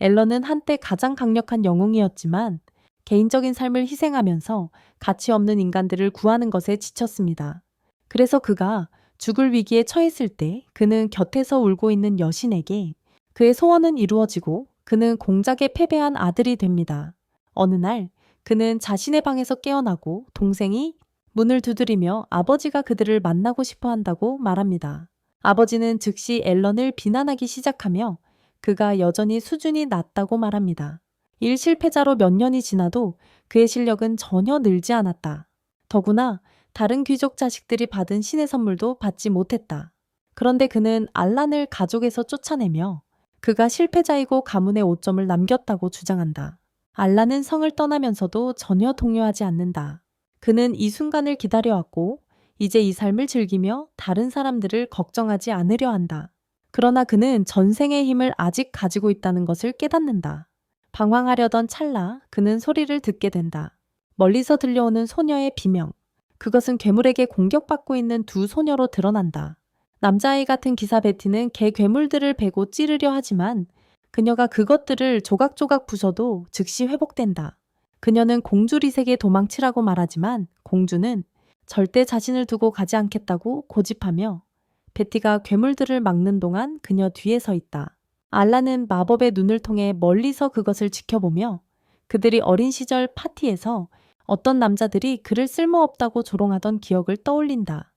앨런은 한때 가장 강력한 영웅이었지만 개인적인 삶을 희생하면서 가치 없는 인간들을 구하는 것에 지쳤습니다. 그래서 그가 죽을 위기에 처했을 때 그는 곁에서 울고 있는 여신에게 그의 소원은 이루어지고 그는 공작에 패배한 아들이 됩니다. 어느 날 그는 자신의 방에서 깨어나고 동생이 문을 두드리며 아버지가 그들을 만나고 싶어 한다고 말합니다. 아버지는 즉시 앨런을 비난하기 시작하며 그가 여전히 수준이 낮다고 말합니다. 일 실패자로 몇 년이 지나도 그의 실력은 전혀 늘지 않았다. 더구나 다른 귀족 자식들이 받은 신의 선물도 받지 못했다. 그런데 그는 알란을 가족에서 쫓아내며 그가 실패자이고 가문의 오점을 남겼다고 주장한다. 알란은 성을 떠나면서도 전혀 동요하지 않는다. 그는 이 순간을 기다려왔고 이제 이 삶을 즐기며 다른 사람들을 걱정하지 않으려 한다. 그러나 그는 전생의 힘을 아직 가지고 있다는 것을 깨닫는다. 방황하려던 찰나 그는 소리를 듣게 된다. 멀리서 들려오는 소녀의 비명. 그것은 괴물에게 공격받고 있는 두 소녀로 드러난다. 남자아이 같은 기사 베티는 개 괴물들을 베고 찌르려 하지만 그녀가 그것들을 조각조각 부숴도 즉시 회복된다. 그녀는 공주 리색에 도망치라고 말하지만 공주는 절대 자신을 두고 가지 않겠다고 고집하며 베티가 괴물들을 막는 동안 그녀 뒤에 서 있다. 알라는 마법의 눈을 통해 멀리서 그것을 지켜보며 그들이 어린 시절 파티에서 어떤 남자들이 그를 쓸모없다고 조롱하던 기억을 떠올린다.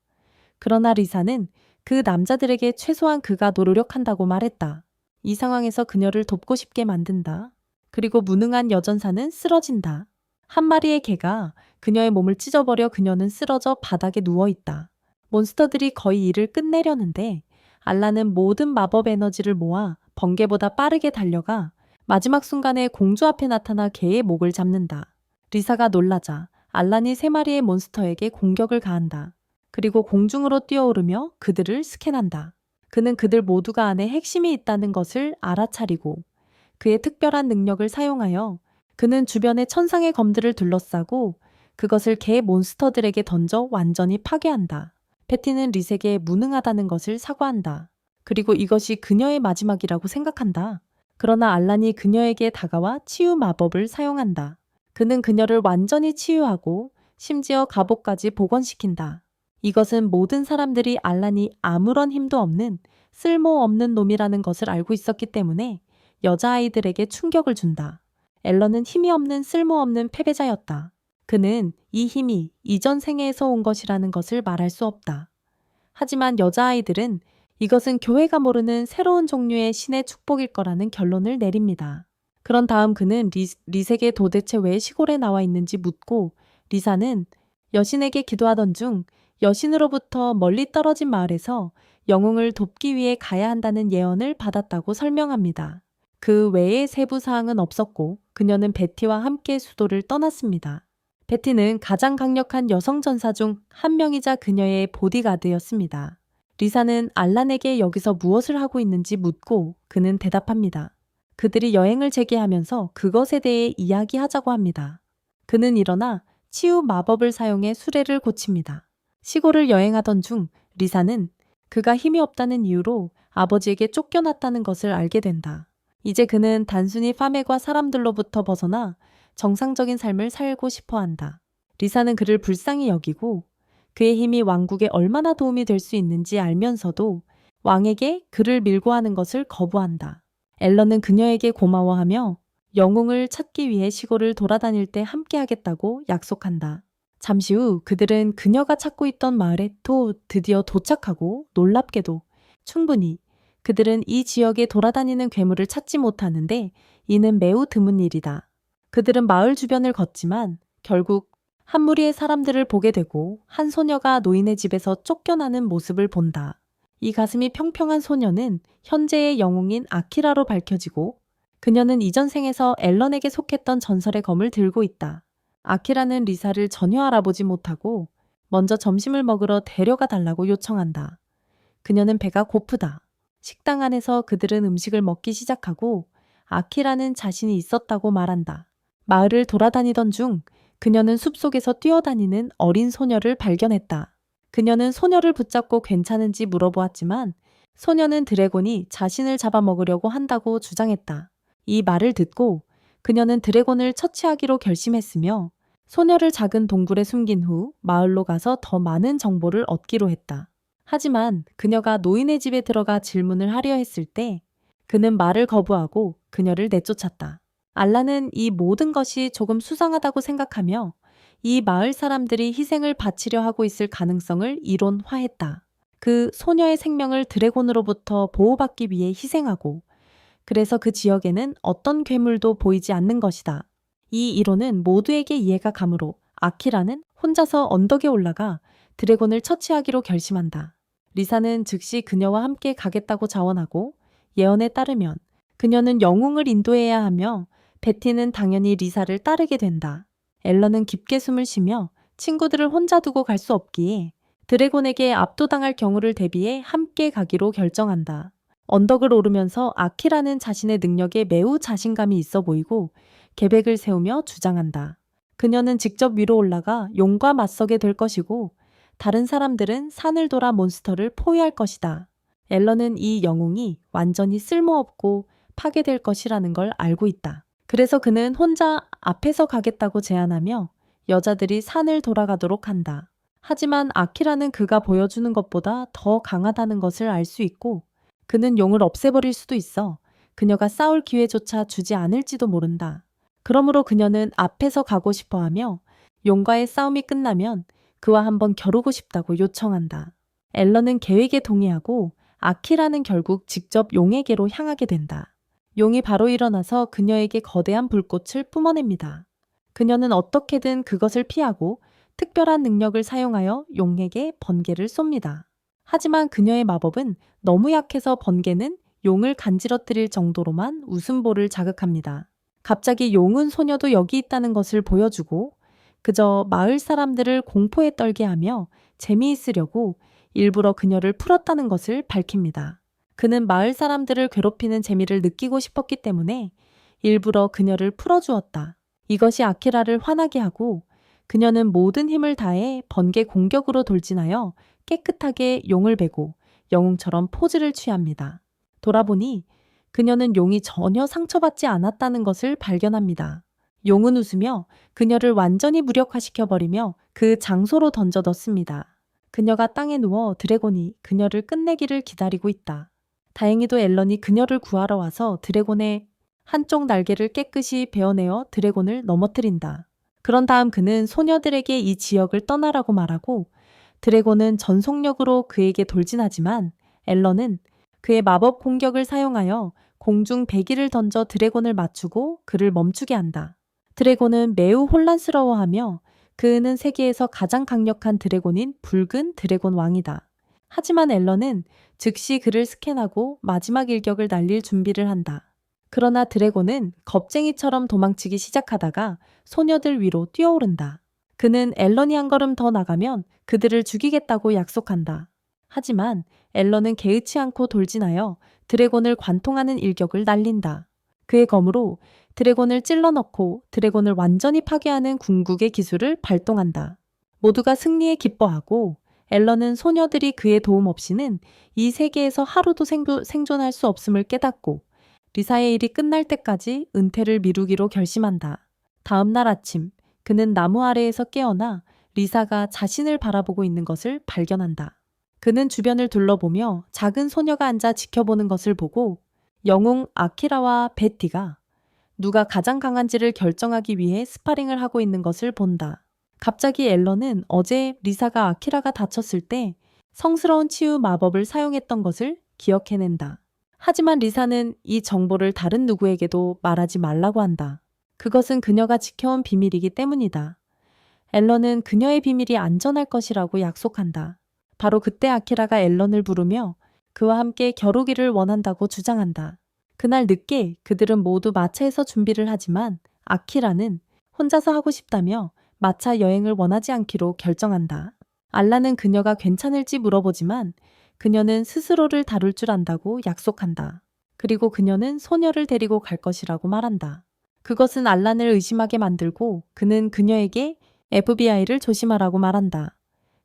그러나 리사는 그 남자들에게 최소한 그가 노력한다고 말했다. 이 상황에서 그녀를 돕고 싶게 만든다. 그리고 무능한 여전사는 쓰러진다. 한 마리의 개가 그녀의 몸을 찢어버려 그녀는 쓰러져 바닥에 누워있다. 몬스터들이 거의 일을 끝내려는데 알라는 모든 마법 에너지를 모아 번개보다 빠르게 달려가 마지막 순간에 공주 앞에 나타나 개의 목을 잡는다. 리사가 놀라자 알란이 세 마리의 몬스터에게 공격을 가한다. 그리고 공중으로 뛰어오르며 그들을 스캔한다. 그는 그들 모두가 안에 핵심이 있다는 것을 알아차리고 그의 특별한 능력을 사용하여 그는 주변의 천상의 검들을 둘러싸고 그것을 개 몬스터들에게 던져 완전히 파괴한다. 패티는 리색에 무능하다는 것을 사과한다. 그리고 이것이 그녀의 마지막이라고 생각한다. 그러나 알란이 그녀에게 다가와 치유 마법을 사용한다. 그는 그녀를 완전히 치유하고 심지어 갑옷까지 복원시킨다. 이것은 모든 사람들이 알란이 아무런 힘도 없는 쓸모없는 놈이라는 것을 알고 있었기 때문에 여자아이들에게 충격을 준다. 앨런은 힘이 없는 쓸모없는 패배자였다. 그는 이 힘이 이전 생애에서 온 것이라는 것을 말할 수 없다. 하지만 여자아이들은 이것은 교회가 모르는 새로운 종류의 신의 축복일 거라는 결론을 내립니다. 그런 다음 그는 리색에 도대체 왜 시골에 나와 있는지 묻고 리사는 여신에게 기도하던 중 여신으로부터 멀리 떨어진 마을에서 영웅을 돕기 위해 가야 한다는 예언을 받았다고 설명합니다. 그 외의 세부 사항은 없었고 그녀는 베티와 함께 수도를 떠났습니다. 베티는 가장 강력한 여성 전사 중 한 명이자 그녀의 보디가드였습니다. 리사는 알란에게 여기서 무엇을 하고 있는지 묻고 그는 대답합니다. 그들이 여행을 재개하면서 그것에 대해 이야기하자고 합니다. 그는 일어나 치유 마법을 사용해 수레를 고칩니다. 시골을 여행하던 중 리사는 그가 힘이 없다는 이유로 아버지에게 쫓겨났다는 것을 알게 된다. 이제 그는 단순히 파메과 사람들로부터 벗어나 정상적인 삶을 살고 싶어 한다. 리사는 그를 불쌍히 여기고 그의 힘이 왕국에 얼마나 도움이 될 수 있는지 알면서도 왕에게 그를 밀고 하는 것을 거부한다. 앨런은 그녀에게 고마워하며 영웅을 찾기 위해 시골을 돌아다닐 때 함께하겠다고 약속한다. 잠시 후 그들은 그녀가 찾고 있던 마을에 드디어 도착하고 놀랍게도 충분히 그들은 이 지역에 돌아다니는 괴물을 찾지 못하는데 이는 매우 드문 일이다. 그들은 마을 주변을 걷지만 결국 한 무리의 사람들을 보게 되고 한 소녀가 노인의 집에서 쫓겨나는 모습을 본다. 이 가슴이 평평한 소녀는 현재의 영웅인 아키라로 밝혀지고 그녀는 이전 생에서 앨런에게 속했던 전설의 검을 들고 있다. 아키라는 리사를 전혀 알아보지 못하고 먼저 점심을 먹으러 데려가 달라고 요청한다. 그녀는 배가 고프다. 식당 안에서 그들은 음식을 먹기 시작하고 아키라는 자신이 있었다고 말한다. 마을을 돌아다니던 중 그녀는 숲속에서 뛰어다니는 어린 소녀를 발견했다. 그녀는 소녀를 붙잡고 괜찮은지 물어보았지만 소녀는 드래곤이 자신을 잡아먹으려고 한다고 주장했다. 이 말을 듣고 그녀는 드래곤을 처치하기로 결심했으며 소녀를 작은 동굴에 숨긴 후 마을로 가서 더 많은 정보를 얻기로 했다. 하지만 그녀가 노인의 집에 들어가 질문을 하려 했을 때 그는 말을 거부하고 그녀를 내쫓았다. 알라는 이 모든 것이 조금 수상하다고 생각하며 이 마을 사람들이 희생을 바치려 하고 있을 가능성을 이론화했다. 그 소녀의 생명을 드래곤으로부터 보호받기 위해 희생하고 그래서 그 지역에는 어떤 괴물도 보이지 않는 것이다. 이 이론은 모두에게 이해가 가므로 아키라는 혼자서 언덕에 올라가 드래곤을 처치하기로 결심한다. 리사는 즉시 그녀와 함께 가겠다고 자원하고 예언에 따르면 그녀는 영웅을 인도해야 하며 베티는 당연히 리사를 따르게 된다. 앨런은 깊게 숨을 쉬며 친구들을 혼자 두고 갈 수 없기에 드래곤에게 압도당할 경우를 대비해 함께 가기로 결정한다. 언덕을 오르면서 아키라는 자신의 능력에 매우 자신감이 있어 보이고 계획을 세우며 주장한다. 그녀는 직접 위로 올라가 용과 맞서게 될 것이고 다른 사람들은 산을 돌아 몬스터를 포위할 것이다. 앨런은 이 영웅이 완전히 쓸모없고 파괴될 것이라는 걸 알고 있다. 그래서 그는 혼자 앞에서 가겠다고 제안하며 여자들이 산을 돌아가도록 한다. 하지만 아키라는 그가 보여주는 것보다 더 강하다는 것을 알 수 있고 그는 용을 없애버릴 수도 있어 그녀가 싸울 기회조차 주지 않을지도 모른다. 그러므로 그녀는 앞에서 가고 싶어 하며 용과의 싸움이 끝나면 그와 한번 겨루고 싶다고 요청한다. 앨런은 계획에 동의하고 아키라는 결국 직접 용에게로 향하게 된다. 용이 바로 일어나서 그녀에게 거대한 불꽃을 뿜어냅니다. 그녀는 어떻게든 그것을 피하고 특별한 능력을 사용하여 용에게 번개를 쏩니다. 하지만 그녀의 마법은 너무 약해서 번개는 용을 간지러뜨릴 정도로만 웃음보를 자극합니다. 갑자기 용은 소녀도 여기 있다는 것을 보여주고 그저 마을 사람들을 공포에 떨게 하며 재미있으려고 일부러 그녀를 풀었다는 것을 밝힙니다. 그는 마을 사람들을 괴롭히는 재미를 느끼고 싶었기 때문에 일부러 그녀를 풀어주었다. 이것이 아키라를 화나게 하고 그녀는 모든 힘을 다해 번개 공격으로 돌진하여 깨끗하게 용을 베고 영웅처럼 포즈를 취합니다. 돌아보니 그녀는 용이 전혀 상처받지 않았다는 것을 발견합니다. 용은 웃으며 그녀를 완전히 무력화시켜버리며 그 장소로 던져 넣습니다. 그녀가 땅에 누워 드래곤이 그녀를 끝내기를 기다리고 있다. 다행히도 앨런이 그녀를 구하러 와서 드래곤의 한쪽 날개를 깨끗이 베어내어 드래곤을 넘어뜨린다. 그런 다음 그는 소녀들에게 이 지역을 떠나라고 말하고 드래곤은 전속력으로 그에게 돌진하지만 앨런은 그의 마법 공격을 사용하여 공중 배기를 던져 드래곤을 맞추고 그를 멈추게 한다. 드래곤은 매우 혼란스러워하며 그는 세계에서 가장 강력한 드래곤인 붉은 드래곤 왕이다. 하지만 앨런은 즉시 그를 스캔하고 마지막 일격을 날릴 준비를 한다. 그러나 드래곤은 겁쟁이처럼 도망치기 시작하다가 소녀들 위로 뛰어오른다. 그는 앨런이 한 걸음 더 나가면 그들을 죽이겠다고 약속한다. 하지만 앨런은 개의치 않고 돌진하여 드래곤을 관통하는 일격을 날린다. 그의 검으로 드래곤을 찔러 넣고 드래곤을 완전히 파괴하는 궁극의 기술을 발동한다. 모두가 승리에 기뻐하고 앨런은 소녀들이 그의 도움 없이는 이 세계에서 하루도 생존할 수 없음을 깨닫고 리사의 일이 끝날 때까지 은퇴를 미루기로 결심한다. 다음 날 아침 그는 나무 아래에서 깨어나 리사가 자신을 바라보고 있는 것을 발견한다. 그는 주변을 둘러보며 작은 소녀가 앉아 지켜보는 것을 보고 영웅 아키라와 베티가 누가 가장 강한지를 결정하기 위해 스파링을 하고 있는 것을 본다. 갑자기 앨런은 어제 리사가 아키라가 다쳤을 때 성스러운 치유 마법을 사용했던 것을 기억해낸다. 하지만 리사는 이 정보를 다른 누구에게도 말하지 말라고 한다. 그것은 그녀가 지켜온 비밀이기 때문이다. 앨런은 그녀의 비밀이 안전할 것이라고 약속한다. 바로 그때 아키라가 앨런을 부르며 그와 함께 겨루기를 원한다고 주장한다. 그날 늦게 그들은 모두 마차에서 준비를 하지만 아키라는 혼자서 하고 싶다며 마차 여행을 원하지 않기로 결정한다. 알라는 그녀가 괜찮을지 물어보지만 그녀는 스스로를 다룰 줄 안다고 약속한다. 그리고 그녀는 소녀를 데리고 갈 것이라고 말한다. 그것은 알란을 의심하게 만들고 그는 그녀에게 FBI를 조심하라고 말한다.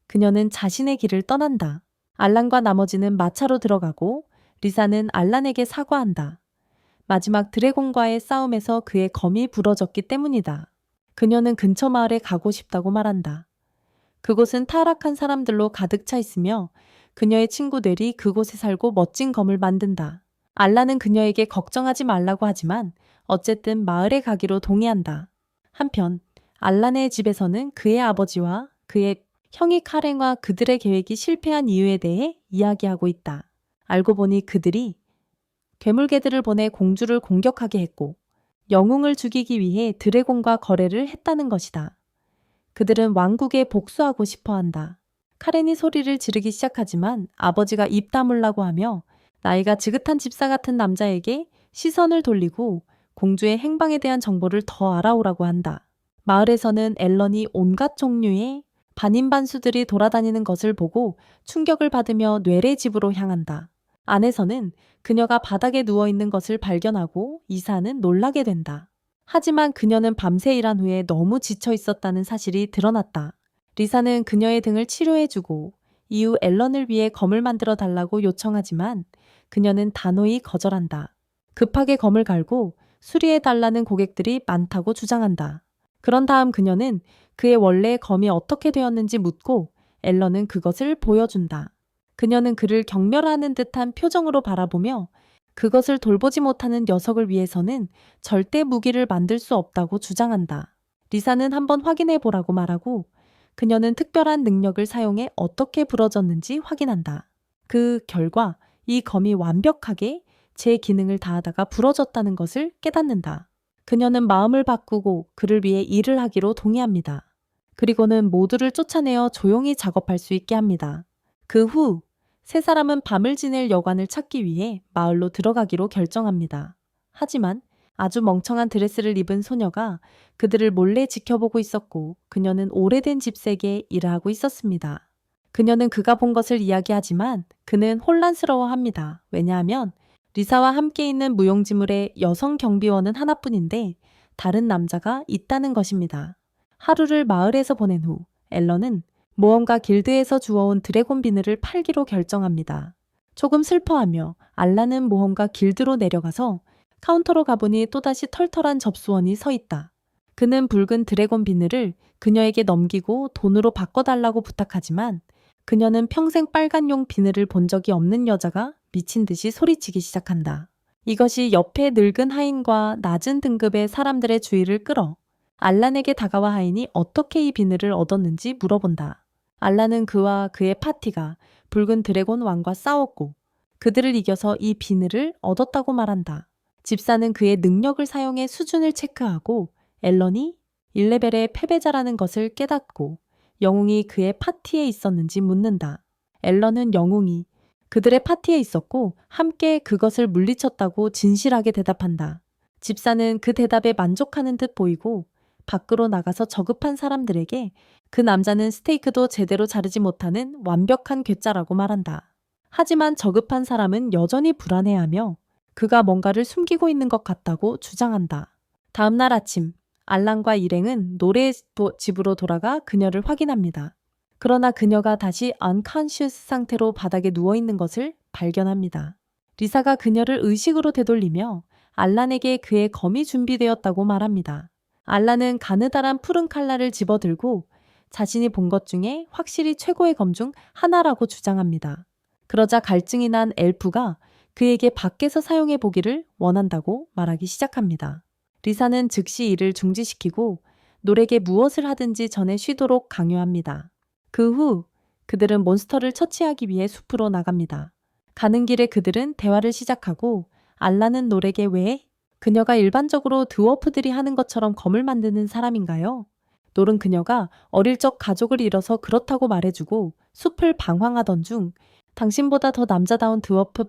그녀는 자신의 길을 떠난다. 알란과 나머지는 마차로 들어가고 리사는 알란에게 사과한다. 마지막 드래곤과의 싸움에서 그의 검이 부러졌기 때문이다. 그녀는 근처 마을에 가고 싶다고 말한다. 그곳은 타락한 사람들로 가득 차 있으며 그녀의 친구들이 그곳에 살고 멋진 검을 만든다. 알라는 그녀에게 걱정하지 말라고 하지만 어쨌든 마을에 가기로 동의한다. 한편 알란의 집에서는 그의 아버지와 그의 형이 카렌과 그들의 계획이 실패한 이유에 대해 이야기하고 있다. 알고 보니 그들이 괴물개들을 보내 공주를 공격하게 했고 영웅을 죽이기 위해 드래곤과 거래를 했다는 것이다. 그들은 왕국에 복수하고 싶어 한다. 카렌이 소리를 지르기 시작하지만 아버지가 입 다물라고 하며 나이가 지긋한 집사 같은 남자에게 시선을 돌리고 공주의 행방에 대한 정보를 더 알아오라고 한다. 마을에서는 앨런이 온갖 종류의 반인반수들이 돌아다니는 것을 보고 충격을 받으며 뇌의 집으로 향한다. 안에서는 그녀가 바닥에 누워있는 것을 발견하고 이사는 놀라게 된다. 하지만 그녀는 밤새 일한 후에 너무 지쳐 있었다는 사실이 드러났다. 리사는 그녀의 등을 치료해주고 이후 앨런을 위해 검을 만들어 달라고 요청하지만 그녀는 단호히 거절한다. 급하게 검을 갈고 수리해달라는 고객들이 많다고 주장한다. 그런 다음 그녀는 그의 원래 검이 어떻게 되었는지 묻고 앨런은 그것을 보여준다. 그녀는 그를 경멸하는 듯한 표정으로 바라보며 그것을 돌보지 못하는 녀석을 위해서는 절대 무기를 만들 수 없다고 주장한다. 리사는 한번 확인해 보라고 말하고 그녀는 특별한 능력을 사용해 어떻게 부러졌는지 확인한다. 그 결과 이 검이 완벽하게 제 기능을 다하다가 부러졌다는 것을 깨닫는다. 그녀는 마음을 바꾸고 그를 위해 일을 하기로 동의합니다. 그리고는 모두를 쫓아내어 조용히 작업할 수 있게 합니다. 그 후 세 사람은 밤을 지낼 여관을 찾기 위해 마을로 들어가기로 결정합니다. 하지만 아주 멍청한 드레스를 입은 소녀가 그들을 몰래 지켜보고 있었고 그녀는 오래된 집세계에 일을 하고 있었습니다. 그녀는 그가 본 것을 이야기하지만 그는 혼란스러워합니다. 왜냐하면 리사와 함께 있는 무용지물의 여성 경비원은 하나뿐인데 다른 남자가 있다는 것입니다. 하루를 마을에서 보낸 후 앨런은 모험가 길드에서 주워온 드래곤 비늘을 팔기로 결정합니다. 조금 슬퍼하며 알라는 모험가 길드로 내려가서 카운터로 가보니 또다시 털털한 접수원이 서 있다. 그는 붉은 드래곤 비늘을 그녀에게 넘기고 돈으로 바꿔달라고 부탁하지만 그녀는 평생 빨간용 비늘을 본 적이 없는 여자가 미친 듯이 소리치기 시작한다. 이것이 옆에 늙은 하인과 낮은 등급의 사람들의 주의를 끌어 알란에게 다가와 하인이 어떻게 이 비늘을 얻었는지 물어본다. 알란은 그와 그의 파티가 붉은 드래곤 왕과 싸웠고 그들을 이겨서 이 비늘을 얻었다고 말한다. 집사는 그의 능력을 사용해 수준을 체크하고 앨런이 1레벨의 패배자라는 것을 깨닫고 영웅이 그의 파티에 있었는지 묻는다. 앨런은 영웅이 그들의 파티에 있었고 함께 그것을 물리쳤다고 진실하게 대답한다. 집사는 그 대답에 만족하는 듯 보이고 밖으로 나가서 저급한 사람들에게 그 남자는 스테이크도 제대로 자르지 못하는 완벽한 괴짜라고 말한다. 하지만 저급한 사람은 여전히 불안해하며 그가 뭔가를 숨기고 있는 것 같다고 주장한다. 다음 날 아침, 알란과 일행은 노래 집으로 돌아가 그녀를 확인합니다. 그러나 그녀가 다시 unconscious 상태로 바닥에 누워있는 것을 발견합니다. 리사가 그녀를 의식으로 되돌리며 알란에게 그의 검이 준비되었다고 말합니다. 알란은 가느다란 푸른 칼날을 집어들고 자신이 본 것 중에 확실히 최고의 검 중 하나라고 주장합니다. 그러자 갈증이 난 엘프가 그에게 밖에서 사용해 보기를 원한다고 말하기 시작합니다. 리사는 즉시 이를 중지시키고 노렉에 무엇을 하든지 전에 쉬도록 강요합니다. 그 후 그들은 몬스터를 처치하기 위해 숲으로 나갑니다. 가는 길에 그들은 대화를 시작하고 알란은 노렉에 왜 그녀가 일반적으로 드워프들이 하는 것처럼 검을 만드는 사람인가요? 노른 그녀가 어릴 적 가족을 잃어서 그렇다고 말해주고 숲을 방황하던 중 당신보다 더 남자다운 드워프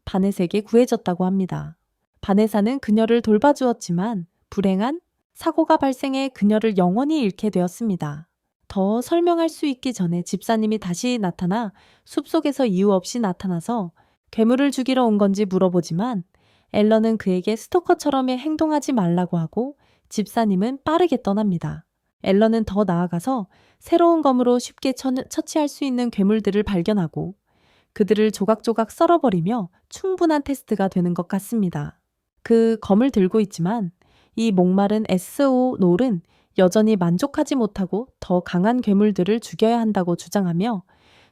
바넷에게 구해졌다고 합니다. 바네사는 그녀를 돌봐주었지만 불행한 사고가 발생해 그녀를 영원히 잃게 되었습니다. 더 설명할 수 있기 전에 집사님이 다시 나타나 숲속에서 이유 없이 나타나서 괴물을 죽이러 온 건지 물어보지만 앨런은 그에게 스토커처럼 행동하지 말라고 하고 집사님은 빠르게 떠납니다. 앨런은 더 나아가서 새로운 검으로 쉽게 처치할 수 있는 괴물들을 발견하고 그들을 조각조각 썰어버리며 충분한 테스트가 되는 것 같습니다. 그 검을 들고 있지만 이 목마른 SO 놀은 여전히 만족하지 못하고 더 강한 괴물들을 죽여야 한다고 주장하며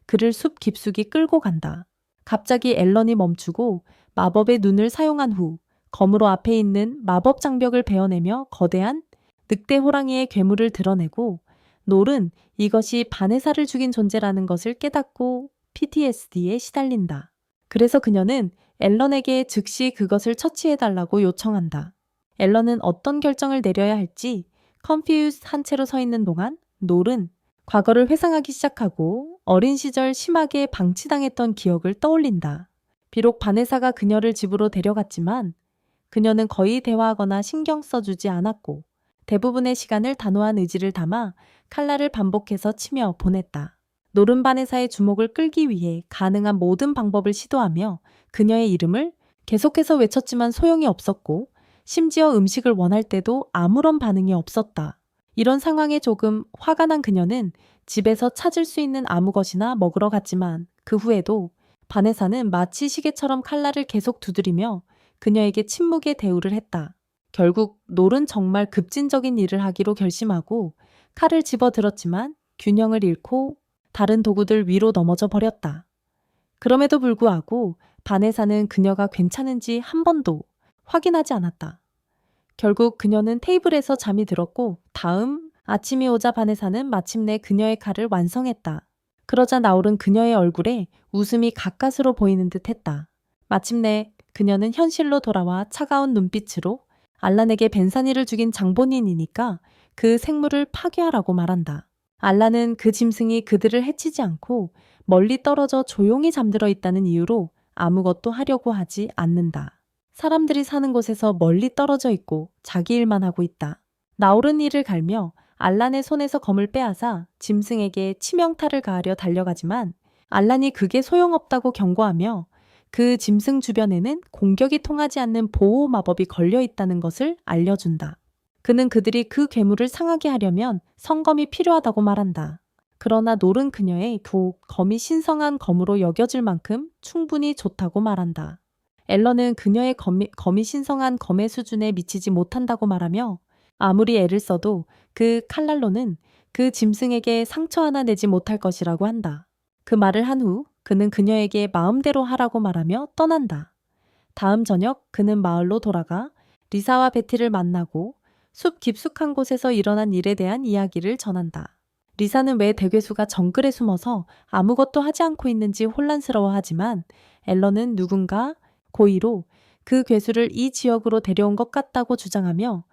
그를 숲 깊숙이 끌고 간다. 갑자기 앨런이 멈추고 마법의 눈을 사용한 후 검으로 앞에 있는 마법 장벽을 베어내며 거대한 늑대 호랑이의 괴물을 드러내고 놀은 이것이 바네사를 죽인 존재라는 것을 깨닫고 PTSD에 시달린다. 그래서 그녀는 앨런에게 즉시 그것을 처치해달라고 요청한다. 앨런은 어떤 결정을 내려야 할지 컨퓨즈한 채로 서 있는 동안 놀은 과거를 회상하기 시작하고 어린 시절 심하게 방치당했던 기억을 떠올린다. 비록 바네사가 그녀를 집으로 데려갔지만 그녀는 거의 대화하거나 신경 써주지 않았고 대부분의 시간을 단호한 의지를 담아 칼날을 반복해서 치며 보냈다. 놀은 바네사의 주목을 끌기 위해 가능한 모든 방법을 시도하며 그녀의 이름을 계속해서 외쳤지만 소용이 없었고 심지어 음식을 원할 때도 아무런 반응이 없었다. 이런 상황에 조금 화가 난 그녀는 집에서 찾을 수 있는 아무 것이나 먹으러 갔지만 그 후에도 바네사는 마치 시계처럼 칼날을 계속 두드리며 그녀에게 침묵의 대우를 했다. 결국 놀은 정말 급진적인 일을 하기로 결심하고 칼을 집어들었지만 균형을 잃고 다른 도구들 위로 넘어져 버렸다. 그럼에도 불구하고 바네사는 그녀가 괜찮은지 한 번도 확인하지 않았다. 결국 그녀는 테이블에서 잠이 들었고 다음 아침이 오자 바네사는 마침내 그녀의 칼을 완성했다. 그러자 나올은 그녀의 얼굴에 웃음이 가까스로 보이는 듯 했다. 마침내 그녀는 현실로 돌아와 차가운 눈빛으로 알란에게 벤사니를 죽인 장본인이니까 그 생물을 파괴하라고 말한다. 알란은 그 짐승이 그들을 해치지 않고 멀리 떨어져 조용히 잠들어 있다는 이유로 아무것도 하려고 하지 않는다. 사람들이 사는 곳에서 멀리 떨어져 있고 자기 일만 하고 있다. 나오른 이를 갈며 알란의 손에서 검을 빼앗아 짐승에게 치명타를 가하려 달려가지만 알란이 그게 소용없다고 경고하며 그 짐승 주변에는 공격이 통하지 않는 보호 마법이 걸려 있다는 것을 알려준다. 그는 그들이 그 괴물을 상하게 하려면 성검이 필요하다고 말한다. 그러나 놀은 그녀의 검이 신성한 검으로 여겨질 만큼 충분히 좋다고 말한다. 앨런은 그녀의 검이 신성한 검의 수준에 미치지 못한다고 말하며 아무리 애를 써도 그 칼날로는 그 짐승에게 상처 하나 내지 못할 것이라고 한다. 그 말을 한 후 그는 그녀에게 마음대로 하라고 말하며 떠난다. 다음 저녁 그는 마을로 돌아가 리사와 베티를 만나고 숲 깊숙한 곳에서 일어난 일에 대한 이야기를 전한다. 리사는 왜 대괴수가 정글에 숨어서 아무것도 하지 않고 있는지 혼란스러워하지만 앨런은 누군가 고의로 그 괴수를 이 지역으로 데려온 것 같다고 주장하며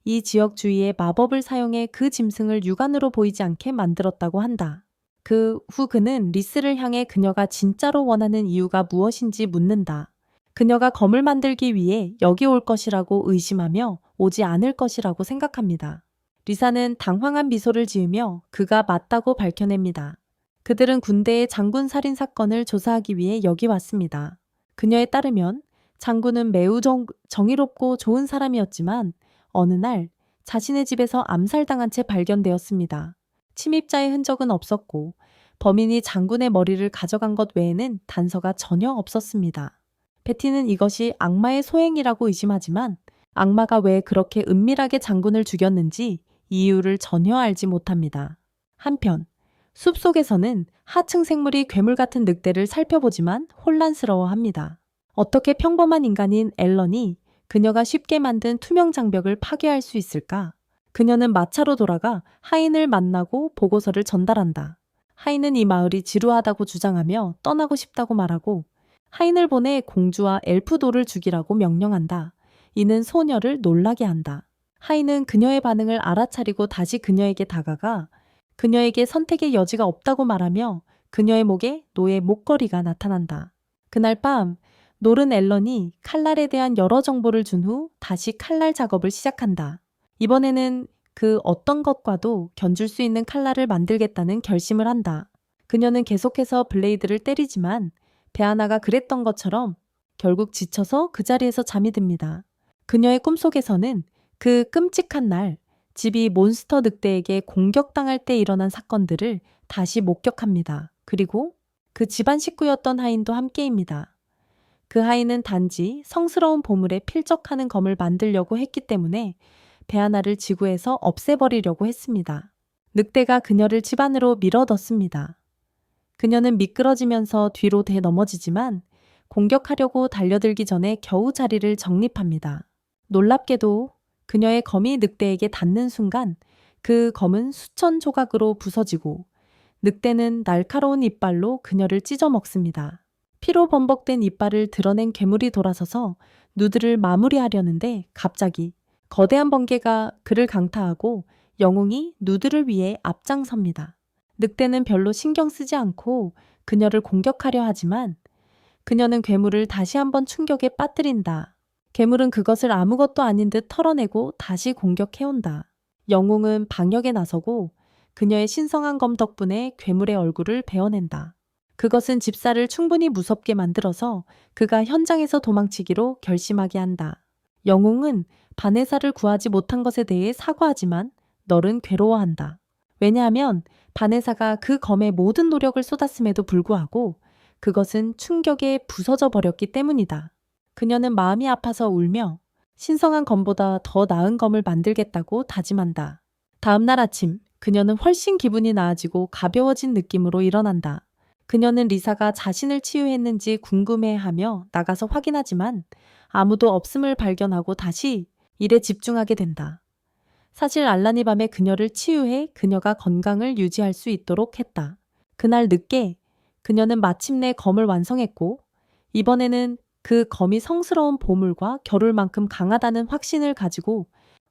이 지역 주위에 마법을 사용해 그 짐승을 육안으로 보이지 않게 만들었다고 한다. 그 후 그는 리스를 향해 그녀가 진짜로 원하는 이유가 무엇인지 묻는다. 그녀가 검을 만들기 위해 여기 올 것이라고 의심하며 오지 않을 것이라고 생각합니다. 리사는 당황한 미소를 지으며 그가 맞다고 밝혀냅니다. 그들은 군대의 장군 살인 사건을 조사하기 위해 여기 왔습니다. 그녀에 따르면 장군은 매우 정의롭고 좋은 사람이었지만 어느 날 자신의 집에서 암살당한 채 발견되었습니다. 침입자의 흔적은 없었고 범인이 장군의 머리를 가져간 것 외에는 단서가 전혀 없었습니다. 베티는 이것이 악마의 소행이라고 의심하지만 악마가 왜 그렇게 은밀하게 장군을 죽였는지 이유를 전혀 알지 못합니다. 한편 숲속에서는 하층 생물이 괴물 같은 늑대를 살펴보지만 혼란스러워합니다. 어떻게 평범한 인간인 앨런이 그녀가 쉽게 만든 투명 장벽을 파괴할 수 있을까? 그녀는 마차로 돌아가 하인을 만나고 보고서를 전달한다. 하인은 이 마을이 지루하다고 주장하며 떠나고 싶다고 말하고 하인을 보내 공주와 엘프도를 죽이라고 명령한다. 이는 소녀를 놀라게 한다. 하인은 그녀의 반응을 알아차리고 다시 그녀에게 다가가 그녀에게 선택의 여지가 없다고 말하며 그녀의 목에 노예 목걸이가 나타난다. 그날 밤 놀은 앨런이 칼날에 대한 여러 정보를 준 후 다시 칼날 작업을 시작한다. 이번에는 그 어떤 것과도 견줄 수 있는 칼날을 만들겠다는 결심을 한다. 그녀는 계속해서 블레이드를 때리지만 베아나가 그랬던 것처럼 결국 지쳐서 그 자리에서 잠이 듭니다. 그녀의 꿈속에서는 그 끔찍한 날 집이 몬스터 늑대에게 공격당할 때 일어난 사건들을 다시 목격합니다. 그리고 그 집안 식구였던 하인도 함께입니다. 그 아이는 단지 성스러운 보물에 필적하는 검을 만들려고 했기 때문에 배아나를 지구에서 없애버리려고 했습니다. 늑대가 그녀를 집 안으로 밀어넣습니다. 그녀는 미끄러지면서 뒤로 되넘어지지만 공격하려고 달려들기 전에 겨우 자리를 정립합니다. 놀랍게도 그녀의 검이 늑대에게 닿는 순간 그 검은 수천 조각으로 부서지고 늑대는 날카로운 이빨로 그녀를 찢어 먹습니다. 피로 범벅된 이빨을 드러낸 괴물이 돌아서서 누드를 마무리하려는데 갑자기 거대한 번개가 그를 강타하고 영웅이 누드를 위해 앞장섭니다. 늑대는 별로 신경 쓰지 않고 그녀를 공격하려 하지만 그녀는 괴물을 다시 한번 충격에 빠뜨린다. 괴물은 그것을 아무것도 아닌 듯 털어내고 다시 공격해온다. 영웅은 방역에 나서고 그녀의 신성한 검 덕분에 괴물의 얼굴을 베어낸다. 그것은 집사를 충분히 무섭게 만들어서 그가 현장에서 도망치기로 결심하게 한다. 영웅은 바네사를 구하지 못한 것에 대해 사과하지만 널은 괴로워한다. 왜냐하면 바네사가 그 검에 모든 노력을 쏟았음에도 불구하고 그것은 충격에 부서져 버렸기 때문이다. 그녀는 마음이 아파서 울며 신성한 검보다 더 나은 검을 만들겠다고 다짐한다. 다음 날 아침, 그녀는 훨씬 기분이 나아지고 가벼워진 느낌으로 일어난다. 그녀는 리사가 자신을 치유했는지 궁금해하며 나가서 확인하지만 아무도 없음을 발견하고 다시 일에 집중하게 된다. 사실 알란이 밤에 그녀를 치유해 그녀가 건강을 유지할 수 있도록 했다. 그날 늦게 그녀는 마침내 검을 완성했고 이번에는 그 검이 성스러운 보물과 겨룰 만큼 강하다는 확신을 가지고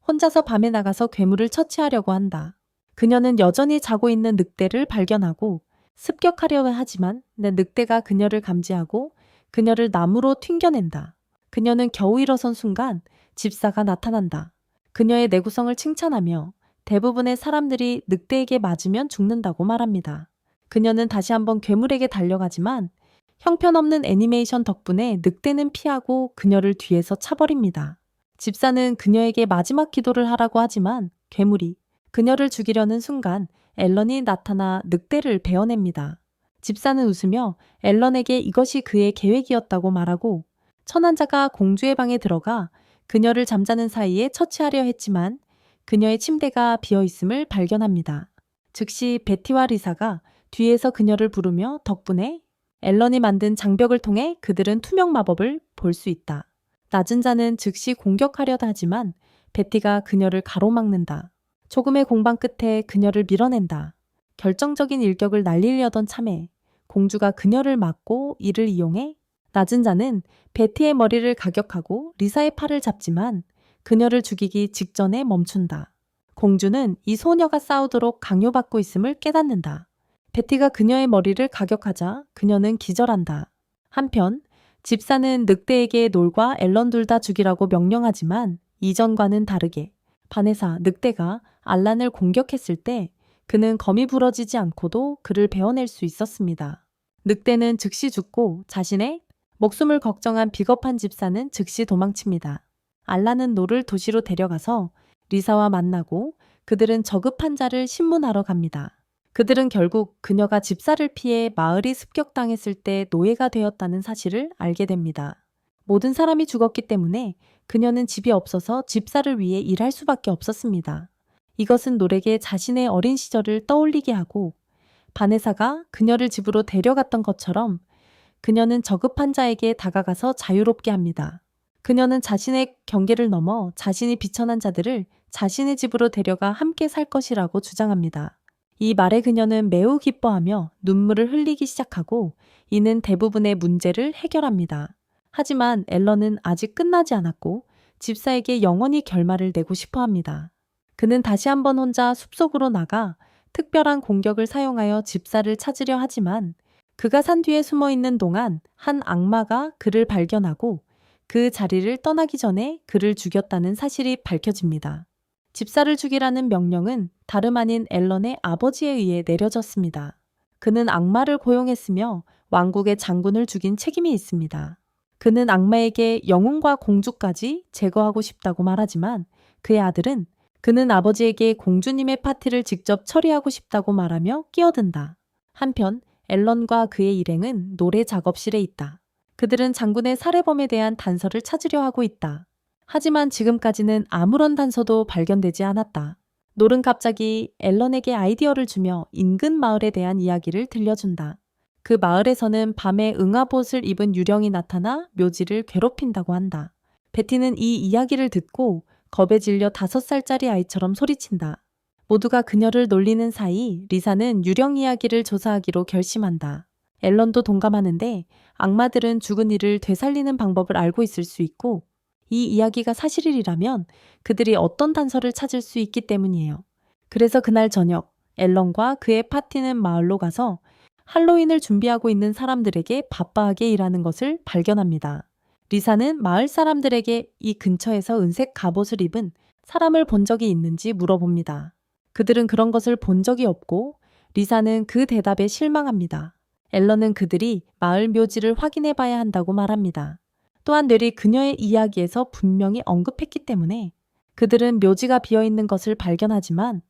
혼자서 밤에 나가서 괴물을 처치하려고 한다. 그녀는 여전히 자고 있는 늑대를 발견하고 습격하려 하지만 늑대가 그녀를 감지하고 그녀를 나무로 튕겨낸다. 그녀는 겨우 일어선 순간 집사가 나타난다. 그녀의 내구성을 칭찬하며 대부분의 사람들이 늑대에게 맞으면 죽는다고 말합니다. 그녀는 다시 한번 괴물에게 달려가지만 형편없는 애니메이션 덕분에 늑대는 피하고 그녀를 뒤에서 차버립니다. 집사는 그녀에게 마지막 기도를 하라고 하지만 괴물이 그녀를 죽이려는 순간 앨런이 나타나 늑대를 베어냅니다. 집사는 웃으며 앨런에게 이것이 그의 계획이었다고 말하고 천한자가 공주의 방에 들어가 그녀를 잠자는 사이에 처치하려 했지만 그녀의 침대가 비어있음을 발견합니다. 즉시 베티와 리사가 뒤에서 그녀를 부르며 덕분에 앨런이 만든 장벽을 통해 그들은 투명 마법을 볼 수 있다. 낮은 자는 즉시 공격하려다 하지만 베티가 그녀를 가로막는다. 조금의 공방 끝에 그녀를 밀어낸다. 결정적인 일격을 날리려던 참에 공주가 그녀를 막고 이를 이용해 낮은 자는 베티의 머리를 가격하고 리사의 팔을 잡지만 그녀를 죽이기 직전에 멈춘다. 공주는 이 소녀가 싸우도록 강요받고 있음을 깨닫는다. 베티가 그녀의 머리를 가격하자 그녀는 기절한다. 한편 집사는 늑대에게 놀과 앨런 둘 다 죽이라고 명령하지만 이전과는 다르게 바네사 늑대가 알란을 공격했을 때 그는 검이 부러지지 않고도 그를 베어낼 수 있었습니다. 늑대는 즉시 죽고 자신의 목숨을 걱정한 비겁한 집사는 즉시 도망칩니다. 알란은 노를 도시로 데려가서 리사와 만나고 그들은 저급한 자를 신문하러 갑니다. 그들은 결국 그녀가 집사를 피해 마을이 습격당했을 때 노예가 되었다는 사실을 알게 됩니다. 모든 사람이 죽었기 때문에 그녀는 집이 없어서 집사를 위해 일할 수밖에 없었습니다. 이것은 노렉의 자신의 어린 시절을 떠올리게 하고 바네사가 그녀를 집으로 데려갔던 것처럼 그녀는 저급한 자에게 다가가서 자유롭게 합니다. 그녀는 자신의 경계를 넘어 자신이 비천한 자들을 자신의 집으로 데려가 함께 살 것이라고 주장합니다. 이 말에 그녀는 매우 기뻐하며 눈물을 흘리기 시작하고 이는 대부분의 문제를 해결합니다. 하지만 앨런은 아직 끝나지 않았고 집사에게 영원히 결말을 내고 싶어 합니다. 그는 다시 한번 혼자 숲속으로 나가 특별한 공격을 사용하여 집사를 찾으려 하지만 그가 산 뒤에 숨어 있는 동안 한 악마가 그를 발견하고 그 자리를 떠나기 전에 그를 죽였다는 사실이 밝혀집니다. 집사를 죽이라는 명령은 다름 아닌 앨런의 아버지에 의해 내려졌습니다. 그는 악마를 고용했으며 왕국의 장군을 죽인 책임이 있습니다. 그는 악마에게 영웅과 공주까지 제거하고 싶다고 말하지만 그의 아들은 그는 아버지에게 공주님의 파티를 직접 처리하고 싶다고 말하며 끼어든다. 한편 앨런과 그의 일행은 노래 작업실에 있다. 그들은 장군의 살해범에 대한 단서를 찾으려 하고 있다. 하지만 지금까지는 아무런 단서도 발견되지 않았다. 놀은 갑자기 앨런에게 아이디어를 주며 인근 마을에 대한 이야기를 들려준다. 그 마을에서는 밤에 응아봇을 입은 유령이 나타나 묘지를 괴롭힌다고 한다. 베티는 이 이야기를 듣고 겁에 질려 5살짜리 아이처럼 소리친다. 모두가 그녀를 놀리는 사이 리사는 유령 이야기를 조사하기로 결심한다. 앨런도 동감하는데 악마들은 죽은 이를 되살리는 방법을 알고 있을 수 있고 이 이야기가 사실이라면 그들이 어떤 단서를 찾을 수 있기 때문이에요. 그래서 그날 저녁 앨런과 그의 파티는 마을로 가서 할로윈을 준비하고 있는 사람들에게 바빠하게 일하는 것을 발견합니다. 리사는 마을 사람들에게 이 근처에서 은색 갑옷을 입은 사람을 본 적이 있는지 물어봅니다. 그들은 그런 것을 본 적이 없고 리사는 그 대답에 실망합니다. 앨런은 그들이 마을 묘지를 확인해 봐야 한다고 말합니다. 또한 넬이 그녀의 이야기에서 분명히 언급했기 때문에 그들은 묘지가 비어있는 것을 발견하지만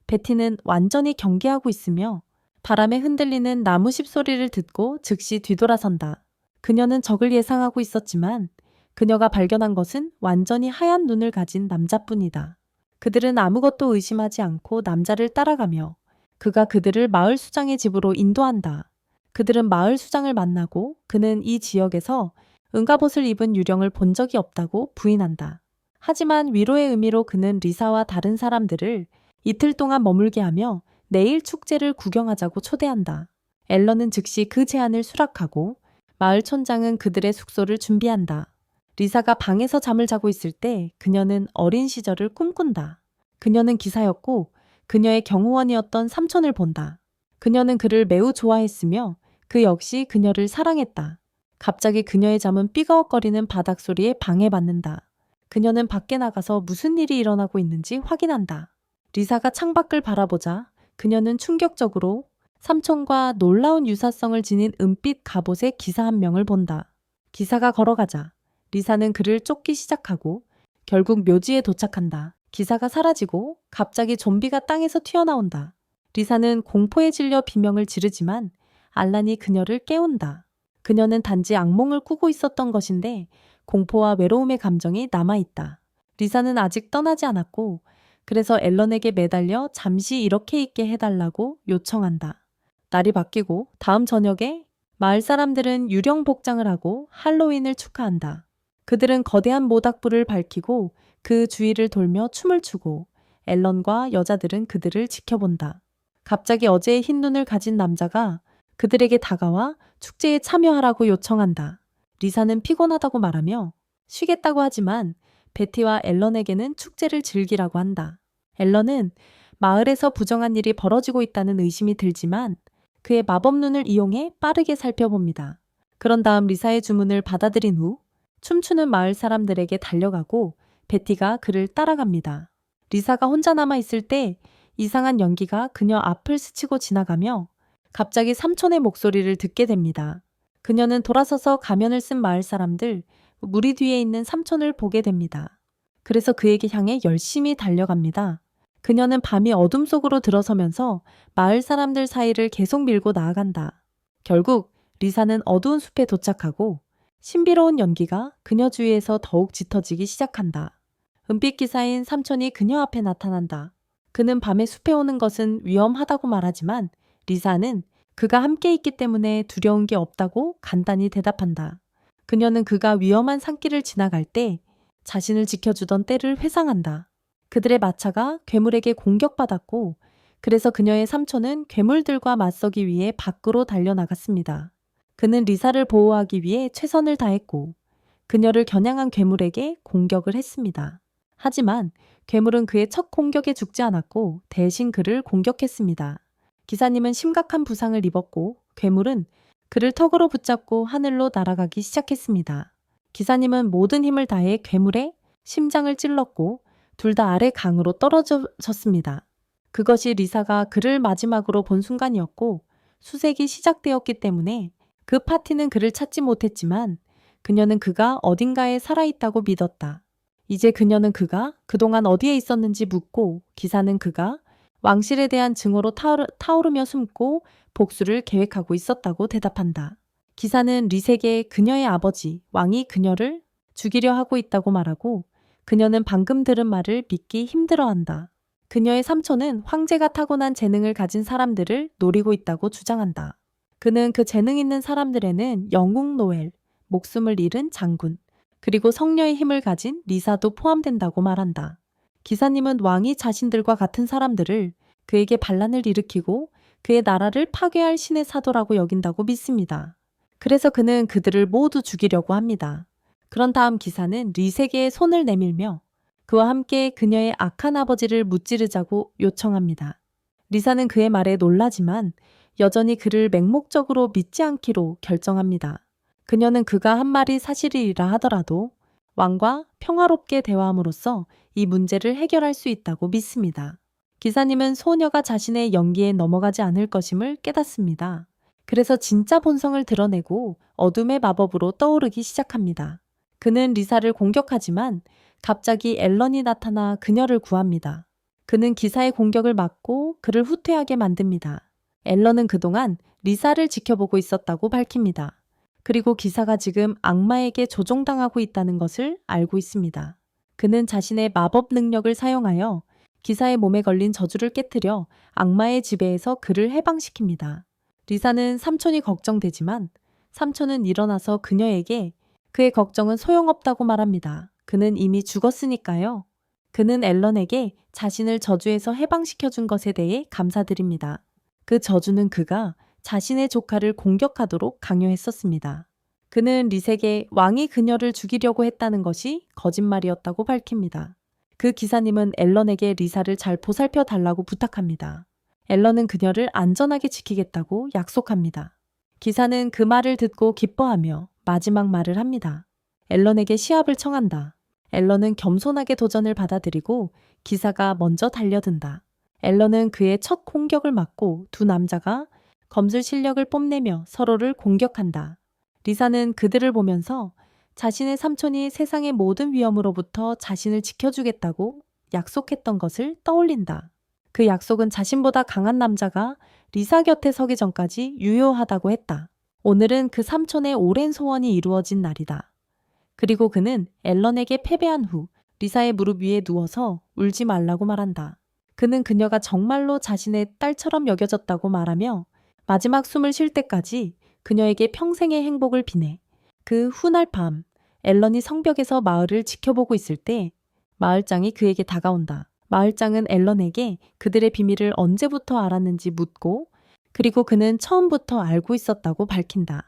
베티는 완전히 경계하고 있으며 바람에 흔들리는 나무십 소리를 듣고 즉시 뒤돌아선다. 그녀는 적을 예상하고 있었지만 그녀가 발견한 것은 완전히 하얀 눈을 가진 남자뿐이다. 그들은 아무것도 의심하지 않고 남자를 따라가며 그가 그들을 마을 수장의 집으로 인도한다. 그들은 마을 수장을 만나고 그는 이 지역에서 응갑옷을 입은 유령을 본 적이 없다고 부인한다. 하지만 위로의 의미로 그는 리사와 다른 사람들을 이틀 동안 머물게 하며 내일 축제를 구경하자고 초대한다. 앨런은 즉시 그 제안을 수락하고 마을 촌장은 그들의 숙소를 준비한다. 리사가 방에서 잠을 자고 있을 때 그녀는 어린 시절을 꿈꾼다. 그녀는 기사였고 그녀의 경호원이었던 삼촌을 본다. 그녀는 그를 매우 좋아했으며 그 역시 그녀를 사랑했다. 갑자기 그녀의 잠은 삐걱거리는 바닥 소리에 방해받는다. 그녀는 밖에 나가서 무슨 일이 일어나고 있는지 확인한다. 리사가 창밖을 바라보자 그녀는 충격적으로 삼촌과 놀라운 유사성을 지닌 은빛 갑옷의 기사 한 명을 본다. 기사가 걸어가자 리사는 그를 쫓기 시작하고 결국 묘지에 도착한다. 기사가 사라지고 갑자기 좀비가 땅에서 튀어나온다. 리사는 공포에 질려 비명을 지르지만 알란이 그녀를 깨운다. 그녀는 단지 악몽을 꾸고 있었던 것인데 공포와 외로움의 감정이 남아있다. 리사는 아직 떠나지 않았고 그래서 앨런에게 매달려 잠시 이렇게 있게 해달라고 요청한다. 날이 바뀌고 다음 저녁에 마을 사람들은 유령 복장을 하고 할로윈을 축하한다. 그들은 거대한 모닥불을 밝히고 그 주위를 돌며 춤을 추고 앨런과 여자들은 그들을 지켜본다. 갑자기 어제의 흰 눈을 가진 남자가 그들에게 다가와 축제에 참여하라고 요청한다. 리사는 피곤하다고 말하며 쉬겠다고 하지만 베티와 앨런에게는 축제를 즐기라고 한다. 앨런은 마을에서 부정한 일이 벌어지고 있다는 의심이 들지만 그의 마법 눈을 이용해 빠르게 살펴봅니다. 그런 다음 리사의 주문을 받아들인 후 춤추는 마을 사람들에게 달려가고 베티가 그를 따라갑니다. 리사가 혼자 남아있을 때 이상한 연기가 그녀 앞을 스치고 지나가며 갑자기 삼촌의 목소리를 듣게 됩니다. 그녀는 돌아서서 가면을 쓴 마을 사람들, 무리 뒤에 있는 삼촌을 보게 됩니다. 그래서 그에게 향해 열심히 달려갑니다. 그녀는 밤이 어둠 속으로 들어서면서 마을 사람들 사이를 계속 밀고 나아간다. 결국 리사는 어두운 숲에 도착하고 신비로운 연기가 그녀 주위에서 더욱 짙어지기 시작한다. 은빛 기사인 삼촌이 그녀 앞에 나타난다. 그는 밤에 숲에 오는 것은 위험하다고 말하지만 리사는 그가 함께 있기 때문에 두려운 게 없다고 간단히 대답한다. 그녀는 그가 위험한 산길을 지나갈 때 자신을 지켜주던 때를 회상한다. 그들의 마차가 괴물에게 공격받았고 그래서 그녀의 삼촌은 괴물들과 맞서기 위해 밖으로 달려나갔습니다. 그는 리사를 보호하기 위해 최선을 다했고 그녀를 겨냥한 괴물에게 공격을 했습니다. 하지만 괴물은 그의 첫 공격에 죽지 않았고 대신 그를 공격했습니다. 기사님은 심각한 부상을 입었고 괴물은 그를 턱으로 붙잡고 하늘로 날아가기 시작했습니다. 기사님은 모든 힘을 다해 괴물의 심장을 찔렀고 둘 다 아래 강으로 떨어졌습니다. 그것이 리사가 그를 마지막으로 본 순간이었고 수색이 시작되었기 때문에 그 파티는 그를 찾지 못했지만 그녀는 그가 어딘가에 살아있다고 믿었다. 이제 그녀는 그가 그동안 어디에 있었는지 묻고 기사는 그가 왕실에 대한 증오로 타오르며 숨고 복수를 계획하고 있었다고 대답한다. 기사는 리색에 그녀의 아버지 왕이 그녀를 죽이려 하고 있다고 말하고 그녀는 방금 들은 말을 믿기 힘들어한다. 그녀의 삼촌은 황제가 타고난 재능을 가진 사람들을 노리고 있다고 주장한다. 그는 그 재능 있는 사람들에는 영웅 노엘, 목숨을 잃은 장군, 그리고 성녀의 힘을 가진 리사도 포함된다고 말한다. 기사님은 왕이 자신들과 같은 사람들을 그에게 반란을 일으키고 그의 나라를 파괴할 신의 사도라고 여긴다고 믿습니다. 그래서 그는 그들을 모두 죽이려고 합니다. 그런 다음 기사는 리색의 손을 내밀며 그와 함께 그녀의 악한 아버지를 무찌르자고 요청합니다. 리사는 그의 말에 놀라지만 여전히 그를 맹목적으로 믿지 않기로 결정합니다. 그녀는 그가 한 말이 사실이라 하더라도 왕과 평화롭게 대화함으로써 이 문제를 해결할 수 있다고 믿습니다. 기사님은 소녀가 자신의 연기에 넘어가지 않을 것임을 깨닫습니다. 그래서 진짜 본성을 드러내고 어둠의 마법으로 떠오르기 시작합니다. 그는 리사를 공격하지만 갑자기 앨런이 나타나 그녀를 구합니다. 그는 기사의 공격을 막고 그를 후퇴하게 만듭니다. 앨런은 그동안 리사를 지켜보고 있었다고 밝힙니다. 그리고 기사가 지금 악마에게 조종당하고 있다는 것을 알고 있습니다. 그는 자신의 마법 능력을 사용하여 기사의 몸에 걸린 저주를 깨뜨려 악마의 지배에서 그를 해방시킵니다. 리사는 삼촌이 걱정되지만 삼촌은 일어나서 그녀에게 그의 걱정은 소용없다고 말합니다. 그는 이미 죽었으니까요. 그는 앨런에게 자신을 저주에서 해방시켜준 것에 대해 감사드립니다. 그 저주는 그가 자신의 조카를 공격하도록 강요했었습니다. 그는 리색에 왕이 그녀를 죽이려고 했다는 것이 거짓말이었다고 밝힙니다. 그 기사님은 앨런에게 리사를 잘 보살펴 달라고 부탁합니다. 앨런은 그녀를 안전하게 지키겠다고 약속합니다. 기사는 그 말을 듣고 기뻐하며 마지막 말을 합니다. 앨런에게 시합을 청한다. 앨런은 겸손하게 도전을 받아들이고 기사가 먼저 달려든다. 앨런은 그의 첫 공격을 막고 두 남자가 검술 실력을 뽐내며 서로를 공격한다. 리사는 그들을 보면서 자신의 삼촌이 세상의 모든 위험으로부터 자신을 지켜주겠다고 약속했던 것을 떠올린다. 그 약속은 자신보다 강한 남자가 리사 곁에 서기 전까지 유효하다고 했다. 오늘은 그 삼촌의 오랜 소원이 이루어진 날이다. 그리고 그는 앨런에게 패배한 후 리사의 무릎 위에 누워서 울지 말라고 말한다. 그는 그녀가 정말로 자신의 딸처럼 여겨졌다고 말하며 마지막 숨을 쉴 때까지 그녀에게 평생의 행복을 비내. 그 훗날 밤 앨런이 성벽에서 마을을 지켜보고 있을 때 마을장이 그에게 다가온다. 마을장은 앨런에게 그들의 비밀을 언제부터 알았는지 묻고 그리고 그는 처음부터 알고 있었다고 밝힌다.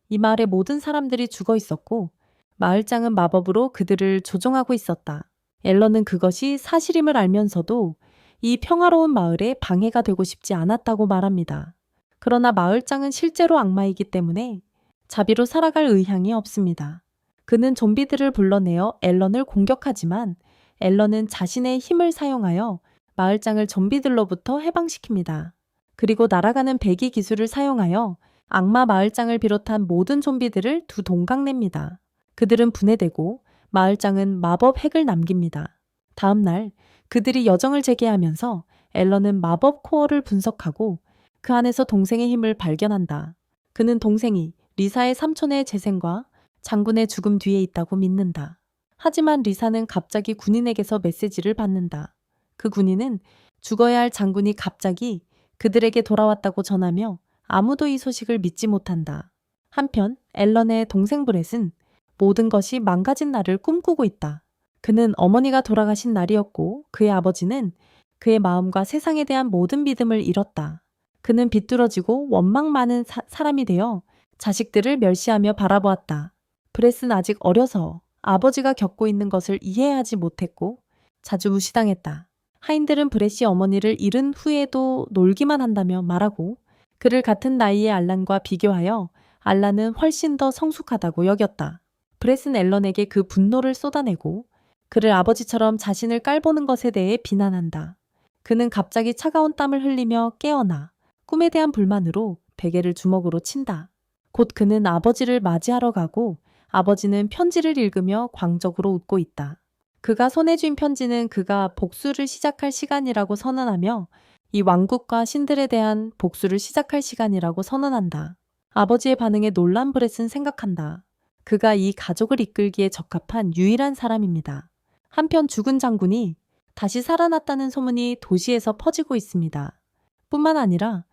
이 마을의 모든 사람들이 죽어 있었고 마을장은 마법으로 그들을 조종하고 있었다. 앨런은 그것이 사실임을 알면서도 이 평화로운 마을에 방해가 되고 싶지 않았다고 말합니다. 그러나 마을장은 실제로 악마이기 때문에 자비로 살아갈 의향이 없습니다. 그는 좀비들을 불러내어 앨런을 공격하지만 앨런은 자신의 힘을 사용하여 마을장을 좀비들로부터 해방시킵니다. 그리고 날아가는 배기 기술을 사용하여 악마 마을장을 비롯한 모든 좀비들을 두 동강냅니다. 그들은 분해되고 마을장은 마법 핵을 남깁니다. 다음 날 그들이 여정을 재개하면서 앨런은 마법 코어를 분석하고 그 안에서 동생의 힘을 발견한다. 그는 동생이 리사의 삼촌의 재생과 장군의 죽음 뒤에 있다고 믿는다. 하지만 리사는 갑자기 군인에게서 메시지를 받는다. 그 군인은 죽어야 할 장군이 갑자기 그들에게 돌아왔다고 전하며 아무도 이 소식을 믿지 못한다. 한편 앨런의 동생 브렛은 모든 것이 망가진 날을 꿈꾸고 있다. 그는 어머니가 돌아가신 날이었고 그의 아버지는 그의 마음과 세상에 대한 모든 믿음을 잃었다. 그는 비뚤어지고 원망 많은 사람이 되어 자식들을 멸시하며 바라보았다. 브렛은 아직 어려서 아버지가 겪고 있는 것을 이해하지 못했고 자주 무시당했다. 하인들은 브렛이 어머니를 잃은 후에도 놀기만 한다며 말하고 그를 같은 나이의 알란과 비교하여 알란은 훨씬 더 성숙하다고 여겼다. 브렛은 앨런에게 그 분노를 쏟아내고 그를 아버지처럼 자신을 깔보는 것에 대해 비난한다. 그는 갑자기 차가운 땀을 흘리며 깨어나 꿈에 대한 불만으로 베개를 주먹으로 친다. 곧 그는 아버지를 맞이하러 가고 아버지는 편지를 읽으며 광적으로 웃고 있다. 그가 손에 쥔 편지는 그가 복수를 시작할 시간이라고 선언하며 이 왕국과 신들에 대한 복수를 시작할 시간이라고 선언한다. 아버지의 반응에 놀란 브렛은 생각한다. 그가 이 가족을 이끌기에 적합한 유일한 사람입니다. 한편 죽은 장군이 다시 살아났다는 소문이 도시에서 퍼지고 있습니다. 뿐만 아니라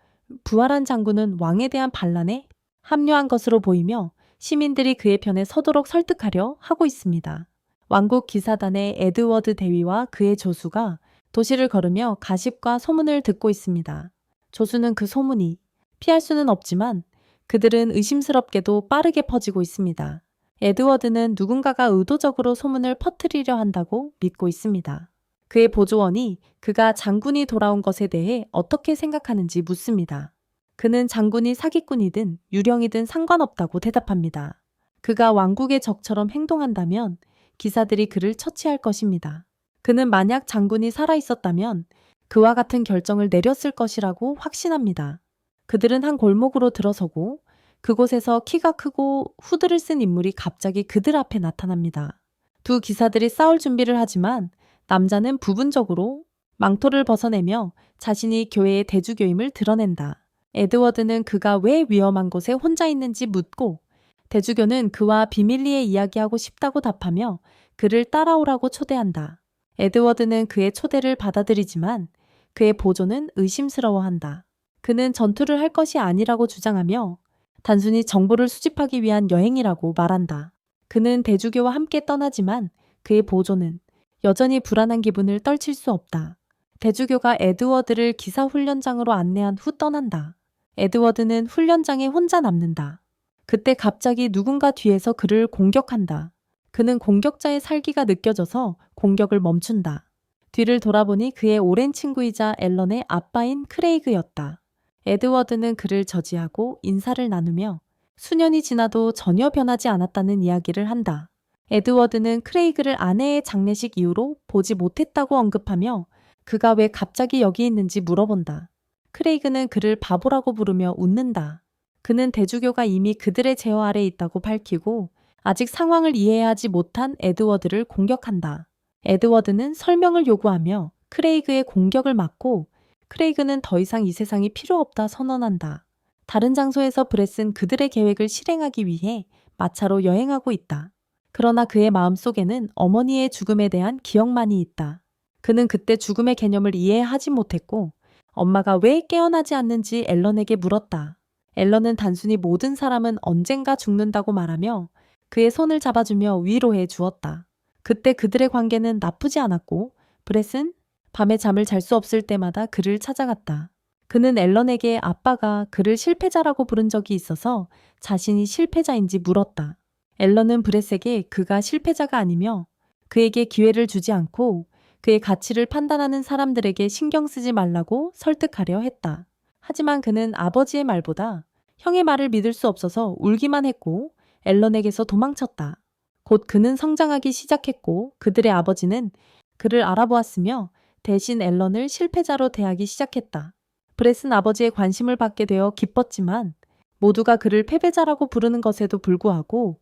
부활한 장군은 왕에 대한 반란에 합류한 것으로 보이며 시민들이 그의 편에 서도록 설득하려 하고 있습니다. 왕국 기사단의 에드워드 대위와 그의 조수가 도시를 걸으며 가십과 소문을 듣고 있습니다. 조수는 그 소문이 피할 수는 없지만 그들은 의심스럽게도 빠르게 퍼지고 있습니다. 에드워드는 누군가가 의도적으로 소문을 퍼뜨리려 한다고 믿고 있습니다. 그의 보조원이 그가 장군이 돌아온 것에 대해 어떻게 생각하는지 묻습니다. 그는 장군이 사기꾼이든 유령이든 상관없다고 대답합니다. 그가 왕국의 적처럼 행동한다면 기사들이 그를 처치할 것입니다. 그는 만약 장군이 살아있었다면 그와 같은 결정을 내렸을 것이라고 확신합니다. 그들은 한 골목으로 들어서고 그곳에서 키가 크고 후드를 쓴 인물이 갑자기 그들 앞에 나타납니다. 두 기사들이 싸울 준비를 하지만 남자는 부분적으로 망토를 벗어내며 자신이 교회의 대주교임을 드러낸다. 에드워드는 그가 왜 위험한 곳에 혼자 있는지 묻고 대주교는 그와 비밀리에 이야기하고 싶다고 답하며 그를 따라오라고 초대한다. 에드워드는 그의 초대를 받아들이지만 그의 보조는 의심스러워한다. 그는 전투를 할 것이 아니라고 주장하며 단순히 정보를 수집하기 위한 여행이라고 말한다. 그는 대주교와 함께 떠나지만 그의 보조는 여전히 불안한 기분을 떨칠 수 없다. 대주교가 에드워드를 기사훈련장으로 안내한 후 떠난다. 에드워드는 훈련장에 혼자 남는다. 그때 갑자기 누군가 뒤에서 그를 공격한다. 그는 공격자의 살기가 느껴져서 공격을 멈춘다. 뒤를 돌아보니 그의 오랜 친구이자 앨런의 아빠인 크레이그였다. 에드워드는 그를 저지하고 인사를 나누며 수년이 지나도 전혀 변하지 않았다는 이야기를 한다. 에드워드는 크레이그를 아내의 장례식 이후로 보지 못했다고 언급하며 그가 왜 갑자기 여기 있는지 물어본다. 크레이그는 그를 바보라고 부르며 웃는다. 그는 대주교가 이미 그들의 제어 아래 있다고 밝히고 아직 상황을 이해하지 못한 에드워드를 공격한다. 에드워드는 설명을 요구하며 크레이그의 공격을 막고 크레이그는 더 이상 이 세상이 필요 없다 선언한다. 다른 장소에서 브렛은 그들의 계획을 실행하기 위해 마차로 여행하고 있다. 그러나 그의 마음속에는 어머니의 죽음에 대한 기억만이 있다. 그는 그때 죽음의 개념을 이해하지 못했고 엄마가 왜 깨어나지 않는지 앨런에게 물었다. 앨런은 단순히 모든 사람은 언젠가 죽는다고 말하며 그의 손을 잡아주며 위로해 주었다. 그때 그들의 관계는 나쁘지 않았고 브렛은 밤에 잠을 잘 수 없을 때마다 그를 찾아갔다. 그는 앨런에게 아빠가 그를 실패자라고 부른 적이 있어서 자신이 실패자인지 물었다. 앨런은 브렛에게 그가 실패자가 아니며 그에게 기회를 주지 않고 그의 가치를 판단하는 사람들에게 신경 쓰지 말라고 설득하려 했다. 하지만 그는 아버지의 말보다 형의 말을 믿을 수 없어서 울기만 했고 앨런에게서 도망쳤다. 곧 그는 성장하기 시작했고 그들의 아버지는 그를 알아보았으며 대신 앨런을 실패자로 대하기 시작했다. 브렛은 아버지의 관심을 받게 되어 기뻤지만 모두가 그를 패배자라고 부르는 것에도 불구하고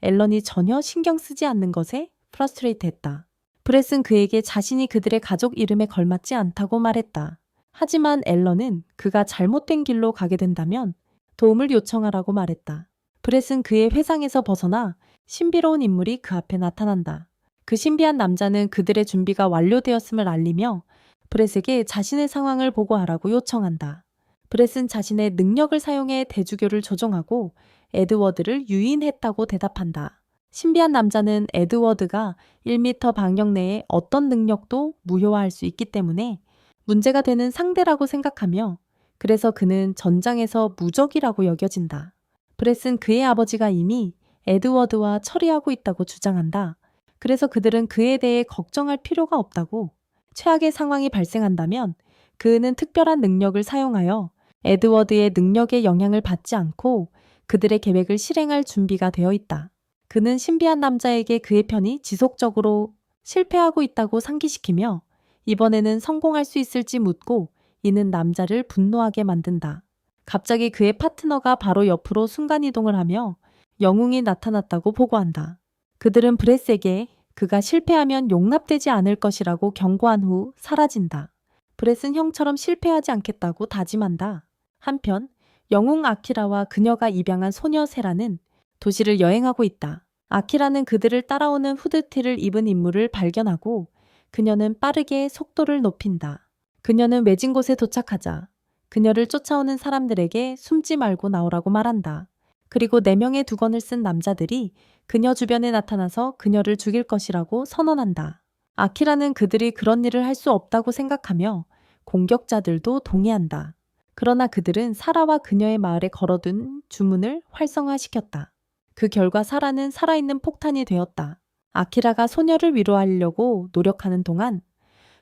앨런이 전혀 신경 쓰지 않는 것에 프러스트레이트했다. 브렛은 그에게 자신이 그들의 가족 이름에 걸맞지 않다고 말했다. 하지만 앨런은 그가 잘못된 길로 가게 된다면 도움을 요청하라고 말했다. 브렛은 그의 회상에서 벗어나 신비로운 인물이 그 앞에 나타난다. 그 신비한 남자는 그들의 준비가 완료되었음을 알리며 브렛에게 자신의 상황을 보고하라고 요청한다. 브렛은 자신의 능력을 사용해 대주교를 조종하고 에드워드를 유인했다고 대답한다. 신비한 남자는 에드워드가 1m 방역 내에 어떤 능력도 무효화할 수 있기 때문에 문제가 되는 상대라고 생각하며 그래서 그는 전장에서 무적이라고 여겨진다. 브렛은 그의 아버지가 이미 에드워드와 처리하고 있다고 주장한다. 그래서 그들은 그에 대해 걱정할 필요가 없다고. 최악의 상황이 발생한다면 그는 특별한 능력을 사용하여 에드워드의 능력에 영향을 받지 않고 그들의 계획을 실행할 준비가 되어 있다. 그는 신비한 남자에게 그의 편이 지속적으로 실패하고 있다고 상기시키며 이번에는 성공할 수 있을지 묻고 이는 남자를 분노하게 만든다. 갑자기 그의 파트너가 바로 옆으로 순간이동을 하며 영웅이 나타났다고 보고한다. 그들은 브렛에게 그가 실패하면 용납되지 않을 것이라고 경고한 후 사라진다. 브렛은 형처럼 실패하지 않겠다고 다짐한다. 한편 영웅 아키라와 그녀가 입양한 소녀 세라는 도시를 여행하고 있다. 아키라는 그들을 따라오는 후드티를 입은 인물을 발견하고 그녀는 빠르게 속도를 높인다. 그녀는 외진 곳에 도착하자 그녀를 쫓아오는 사람들에게 숨지 말고 나오라고 말한다. 그리고 4명의 두건을 쓴 남자들이 그녀 주변에 나타나서 그녀를 죽일 것이라고 선언한다. 아키라는 그들이 그런 일을 할 수 없다고 생각하며 공격자들도 동의한다. 그러나 그들은 사라와 그녀의 마을에 걸어둔 주문을 활성화시켰다. 그 결과 사라는 살아있는 폭탄이 되었다. 아키라가 소녀를 위로하려고 노력하는 동안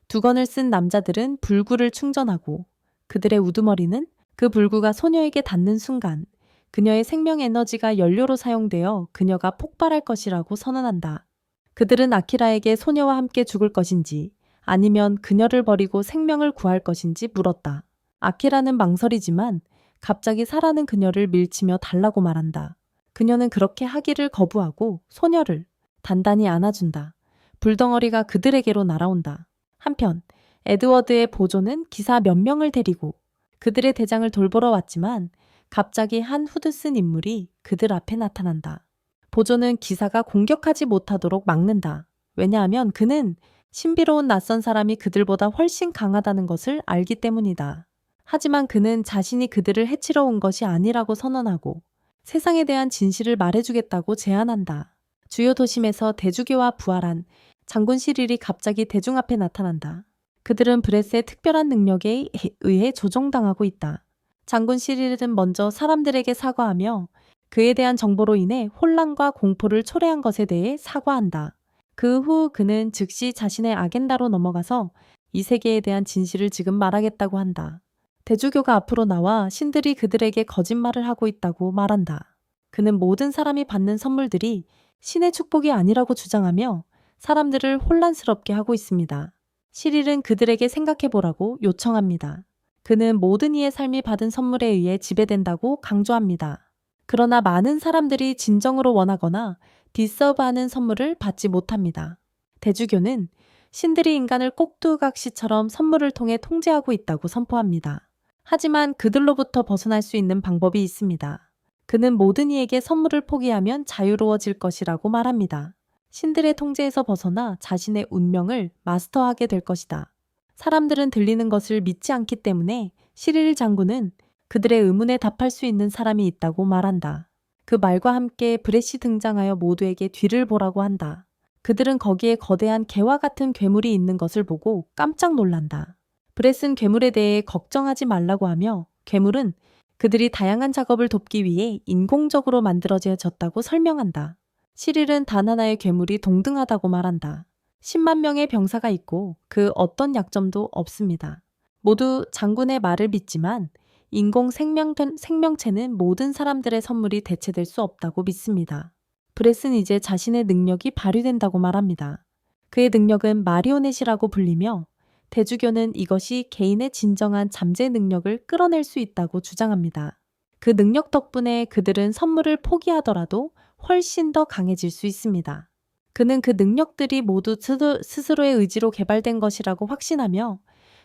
두건을 쓴 남자들은 불구를 충전하고 그들의 우두머리는 그 불구가 소녀에게 닿는 순간 그녀의 생명 에너지가 연료로 사용되어 그녀가 폭발할 것이라고 선언한다. 그들은 아키라에게 소녀와 함께 죽을 것인지 아니면 그녀를 버리고 생명을 구할 것인지 물었다. 아키라는 망설이지만 갑자기 사라는 그녀를 밀치며 달라고 말한다. 그녀는 그렇게 하기를 거부하고 소녀를 단단히 안아준다. 불덩어리가 그들에게로 날아온다. 한편 에드워드의 보조는 기사 몇 명을 데리고 그들의 대장을 돌보러 왔지만 갑자기 한 후드 쓴 인물이 그들 앞에 나타난다. 보조는 기사가 공격하지 못하도록 막는다. 왜냐하면 그는 신비로운 낯선 사람이 그들보다 훨씬 강하다는 것을 알기 때문이다. 하지만 그는 자신이 그들을 해치러 온 것이 아니라고 선언하고 세상에 대한 진실을 말해주겠다고 제안한다. 주요 도심에서 대주교와 부활한 장군 시릴이 갑자기 대중 앞에 나타난다. 그들은 브레스의 특별한 능력에 의해 조종당하고 있다. 장군 시릴은 먼저 사람들에게 사과하며 그에 대한 정보로 인해 혼란과 공포를 초래한 것에 대해 사과한다. 그 후 그는 즉시 자신의 아겐다로 넘어가서 이 세계에 대한 진실을 지금 말하겠다고 한다. 대주교가 앞으로 나와 신들이 그들에게 거짓말을 하고 있다고 말한다. 그는 모든 사람이 받는 선물들이 신의 축복이 아니라고 주장하며 사람들을 혼란스럽게 하고 있습니다. 시릴은 그들에게 생각해보라고 요청합니다. 그는 모든 이의 삶이 받은 선물에 의해 지배된다고 강조합니다. 그러나 많은 사람들이 진정으로 원하거나 디서브하는 선물을 받지 못합니다. 대주교는 신들이 인간을 꼭두각시처럼 선물을 통해 통제하고 있다고 선포합니다. 하지만 그들로부터 벗어날 수 있는 방법이 있습니다. 그는 모든 이에게 선물을 포기하면 자유로워질 것이라고 말합니다. 신들의 통제에서 벗어나 자신의 운명을 마스터하게 될 것이다. 사람들은 들리는 것을 믿지 않기 때문에 시릴 장군은 그들의 의문에 답할 수 있는 사람이 있다고 말한다. 그 말과 함께 브렛이 등장하여 모두에게 뒤를 보라고 한다. 그들은 거기에 거대한 개와 같은 괴물이 있는 것을 보고 깜짝 놀란다. 브렛은 괴물에 대해 걱정하지 말라고 하며 괴물은 그들이 다양한 작업을 돕기 위해 인공적으로 만들어졌다고 설명한다. 시릴은 단 하나의 괴물이 동등하다고 말한다. 10만 명의 병사가 있고 그 어떤 약점도 없습니다. 모두 장군의 말을 믿지만 인공 생명체는 모든 사람들의 선물이 대체될 수 없다고 믿습니다. 브렛은 이제 자신의 능력이 발휘된다고 말합니다. 그의 능력은 마리오넷이라고 불리며 대주교는 이것이 개인의 진정한 잠재 능력을 끌어낼 수 있다고 주장합니다. 그 능력 덕분에 그들은 선물을 포기하더라도 훨씬 더 강해질 수 있습니다. 그는 그 능력들이 모두 스스로의 의지로 개발된 것이라고 확신하며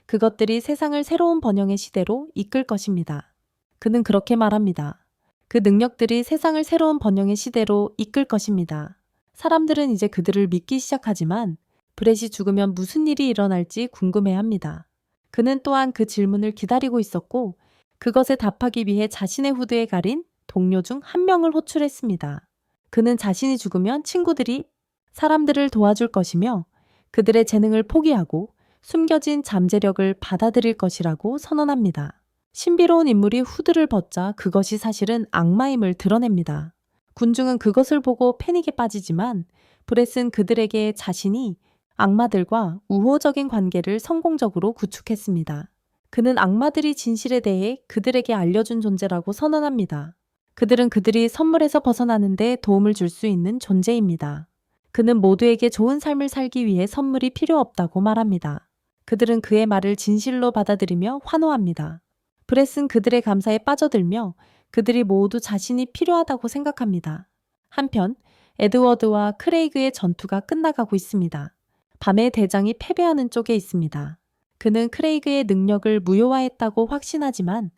그것들이 세상을 새로운 번영의 시대로 이끌 것입니다. 그는 그렇게 말합니다. 그 능력들이 세상을 새로운 번영의 시대로 이끌 것입니다. 사람들은 이제 그들을 믿기 시작하지만 브렛이 죽으면 무슨 일이 일어날지 궁금해합니다. 그는 또한 그 질문을 기다리고 있었고 그것에 답하기 위해 자신의 후드에 가린 동료 중 한 명을 호출했습니다. 그는 자신이 죽으면 친구들이 사람들을 도와줄 것이며 그들의 재능을 포기하고 숨겨진 잠재력을 받아들일 것이라고 선언합니다. 신비로운 인물이 후드를 벗자 그것이 사실은 악마임을 드러냅니다. 군중은 그것을 보고 패닉에 빠지지만 브렛은 그들에게 자신이 악마들과 우호적인 관계를 성공적으로 구축했습니다. 그는 악마들이 진실에 대해 그들에게 알려준 존재라고 선언합니다. 그들은 그들이 선물에서 벗어나는데 도움을 줄 수 있는 존재입니다. 그는 모두에게 좋은 삶을 살기 위해 선물이 필요 없다고 말합니다. 그들은 그의 말을 진실로 받아들이며 환호합니다. 브렛은 그들의 감사에 빠져들며 그들이 모두 자신이 필요하다고 생각합니다. 한편 에드워드와 크레이그의 전투가 끝나가고 있습니다. 밤에 대장이 패배하는 쪽에 있습니다. 그는 크레이그의 능력을 무효화했다고 확신하지만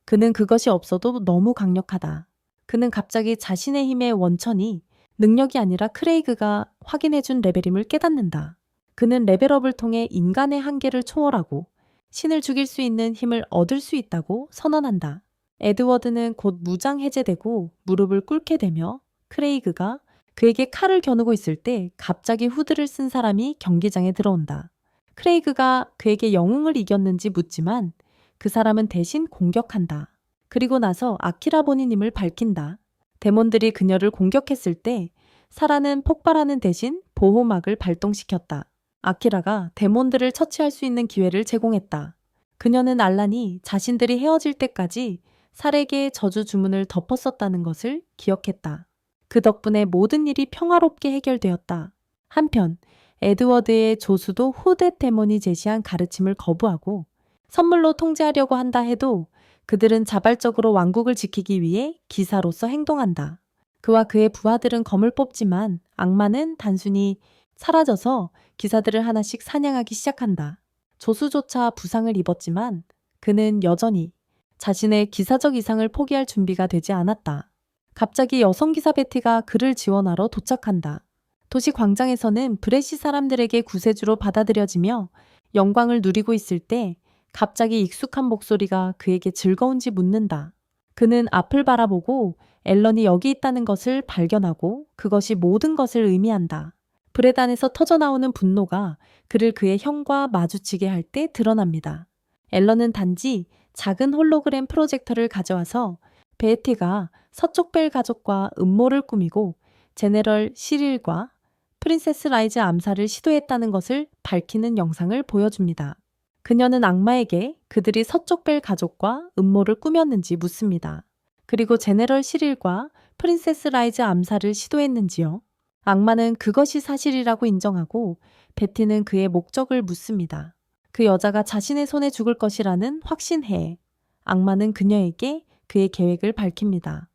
그는 그것이 없어도 너무 강력하다. 그는 갑자기 자신의 힘의 원천이 능력이 아니라 크레이그가 확인해준 레벨임을 깨닫는다. 그는 레벨업을 통해 인간의 한계를 초월하고 신을 죽일 수 있는 힘을 얻을 수 있다고 선언한다. 에드워드는 곧 무장 해제되고 무릎을 꿇게 되며 크레이그가 그에게 칼을 겨누고 있을 때 갑자기 후드를 쓴 사람이 경기장에 들어온다. 크레이그가 그에게 영웅을 이겼는지 묻지만 그 사람은 대신 공격한다. 그리고 나서 아키라 본인임을 밝힌다. 데몬들이 그녀를 공격했을 때 사라는 폭발하는 대신 보호막을 발동시켰다. 아키라가 데몬들을 처치할 수 있는 기회를 제공했다. 그녀는 알란이 자신들이 헤어질 때까지 살에게 저주 주문을 덮었었다는 것을 기억했다. 그 덕분에 모든 일이 평화롭게 해결되었다. 한편 에드워드의 조수도 후대 데몬이 제시한 가르침을 거부하고 선물로 통제하려고 한다 해도 그들은 자발적으로 왕국을 지키기 위해 기사로서 행동한다. 그와 그의 부하들은 검을 뽑지만 악마는 단순히 사라져서 기사들을 하나씩 사냥하기 시작한다. 조수조차 부상을 입었지만 그는 여전히 자신의 기사적 이상을 포기할 준비가 되지 않았다. 갑자기 여성 기사 베티가 그를 지원하러 도착한다. 도시 광장에서는 브레시 사람들에게 구세주로 받아들여지며 영광을 누리고 있을 때 갑자기 익숙한 목소리가 그에게 즐거운지 묻는다. 그는 앞을 바라보고 앨런이 여기 있다는 것을 발견하고 그것이 모든 것을 의미한다. 브렛 안에서 터져나오는 분노가 그를 그의 형과 마주치게 할 때 드러납니다. 앨런은 단지 작은 홀로그램 프로젝터를 가져와서 베티가 서쪽 벨 가족과 음모를 꾸미고 제네럴 시릴과 프린세스 라이즈 암살을 시도했다는 것을 밝히는 영상을 보여줍니다. 그녀는 악마에게 그들이 서쪽 벨 가족과 음모를 꾸몄는지 묻습니다. 그리고 제네럴 시릴과 프린세스 라이즈 암살을 시도했는지요? 악마는 그것이 사실이라고 인정하고 베티는 그의 목적을 묻습니다. 그 여자가 자신의 손에 죽을 것이라는 확신해 악마는 그녀에게 그의 계획을 밝힙니다.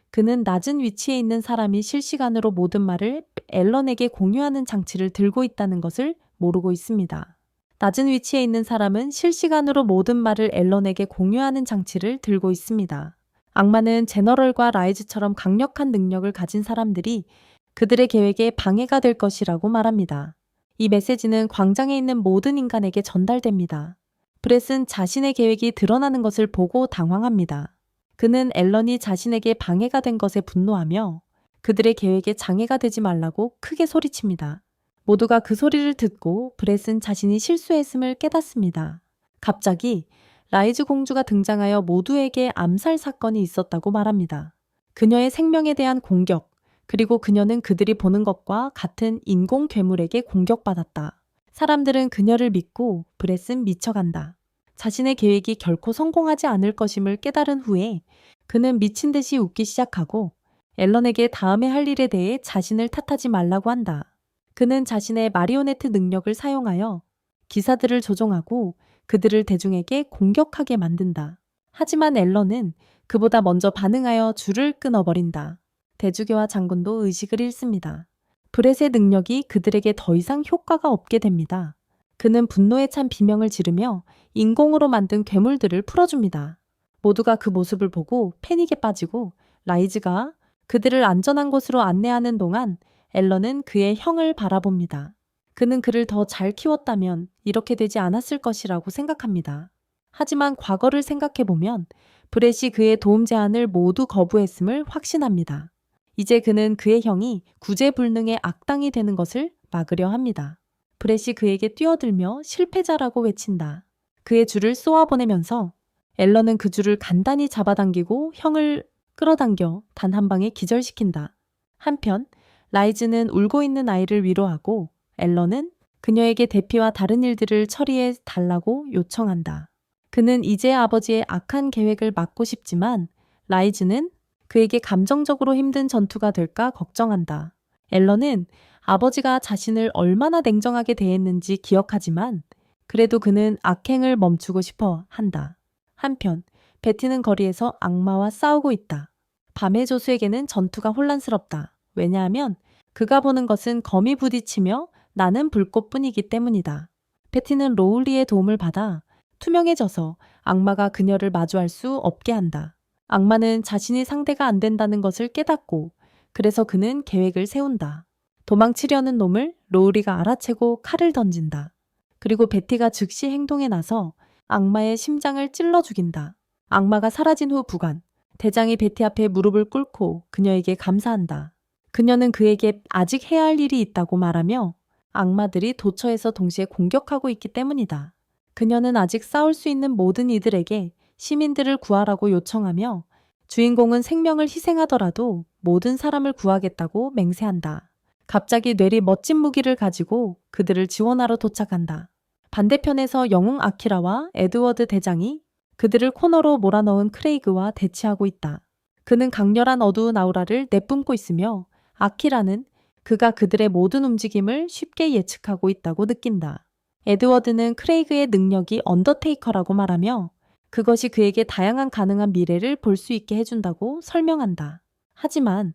그는 낮은 위치에 있는 사람이 실시간으로 모든 말을 앨런에게 공유하는 장치를 들고 있다는 것을 모르고 있습니다. 낮은 위치에 있는 사람은 실시간으로 모든 말을 앨런에게 공유하는 장치를 들고 있습니다. 악마는 제너럴과 라이즈처럼 강력한 능력을 가진 사람들이 그들의 계획에 방해가 될 것이라고 말합니다. 이 메시지는 광장에 있는 모든 인간에게 전달됩니다. 브렛은 자신의 계획이 드러나는 것을 보고 당황합니다. 그는 앨런이 자신에게 방해가 된 것에 분노하며 그들의 계획에 장애가 되지 말라고 크게 소리칩니다. 모두가 그 소리를 듣고 브렛은 자신이 실수했음을 깨닫습니다. 갑자기 라이즈 공주가 등장하여 모두에게 암살 사건이 있었다고 말합니다. 그녀의 생명에 대한 공격, 그리고 그녀는 그들이 보는 것과 같은 인공 괴물에게 공격받았다. 사람들은 그녀를 믿고 브렛은 미쳐간다. 자신의 계획이 결코 성공하지 않을 것임을 깨달은 후에 그는 미친 듯이 웃기 시작하고 앨런에게 다음에 할 일에 대해 자신을 탓하지 말라고 한다. 그는 자신의 마리오네트 능력을 사용하여 기사들을 조종하고 그들을 대중에게 공격하게 만든다. 하지만 앨런은 그보다 먼저 반응하여 줄을 끊어버린다. 대주교와 장군도 의식을 잃습니다. 브렛의 능력이 그들에게 더 이상 효과가 없게 됩니다. 그는 분노에 찬 비명을 지르며 인공으로 만든 괴물들을 풀어줍니다. 모두가 그 모습을 보고 패닉에 빠지고 라이즈가 그들을 안전한 곳으로 안내하는 동안 앨런은 그의 형을 바라봅니다. 그는 그를 더 잘 키웠다면 이렇게 되지 않았을 것이라고 생각합니다. 하지만 과거를 생각해보면 브렛이 그의 도움 제안을 모두 거부했음을 확신합니다. 이제 그는 그의 형이 구제불능의 악당이 되는 것을 막으려 합니다. 브렛이 그에게 뛰어들며 실패자라고 외친다. 그의 줄을 쏘아보내면서 앨런은 그 줄을 간단히 잡아당기고 형을 끌어당겨 단 한 방에 기절시킨다. 한편 라이즈는 울고 있는 아이를 위로하고 앨런은 그녀에게 대피와 다른 일들을 처리해 달라고 요청한다. 그는 이제 아버지의 악한 계획을 막고 싶지만 라이즈는 그에게 감정적으로 힘든 전투가 될까 걱정한다. 앨런은 아버지가 자신을 얼마나 냉정하게 대했는지 기억하지만 그래도 그는 악행을 멈추고 싶어 한다. 한편 베티는 거리에서 악마와 싸우고 있다. 밤의 조수에게는 전투가 혼란스럽다. 왜냐하면 그가 보는 것은 검이 부딪히며 나는 불꽃뿐이기 때문이다. 베티는 로울리의 도움을 받아 투명해져서 악마가 그녀를 마주할 수 없게 한다. 악마는 자신이 상대가 안 된다는 것을 깨닫고 그래서 그는 계획을 세운다. 도망치려는 놈을 로우리가 알아채고 칼을 던진다. 그리고 베티가 즉시 행동에 나서 악마의 심장을 찔러 죽인다. 악마가 사라진 후 부관, 대장이 베티 앞에 무릎을 꿇고 그녀에게 감사한다. 그녀는 그에게 아직 해야 할 일이 있다고 말하며 악마들이 도처에서 동시에 공격하고 있기 때문이다. 그녀는 아직 싸울 수 있는 모든 이들에게 시민들을 구하라고 요청하며 주인공은 생명을 희생하더라도 모든 사람을 구하겠다고 맹세한다. 갑자기 뇌리 멋진 무기를 가지고 그들을 지원하러 도착한다. 반대편에서 영웅 아키라와 에드워드 대장이 그들을 코너로 몰아넣은 크레이그와 대치하고 있다. 그는 강렬한 어두운 아우라를 내뿜고 있으며 아키라는 그가 그들의 모든 움직임을 쉽게 예측하고 있다고 느낀다. 에드워드는 크레이그의 능력이 언더테이커라고 말하며 그것이 그에게 다양한 가능한 미래를 볼 수 있게 해준다고 설명한다. 하지만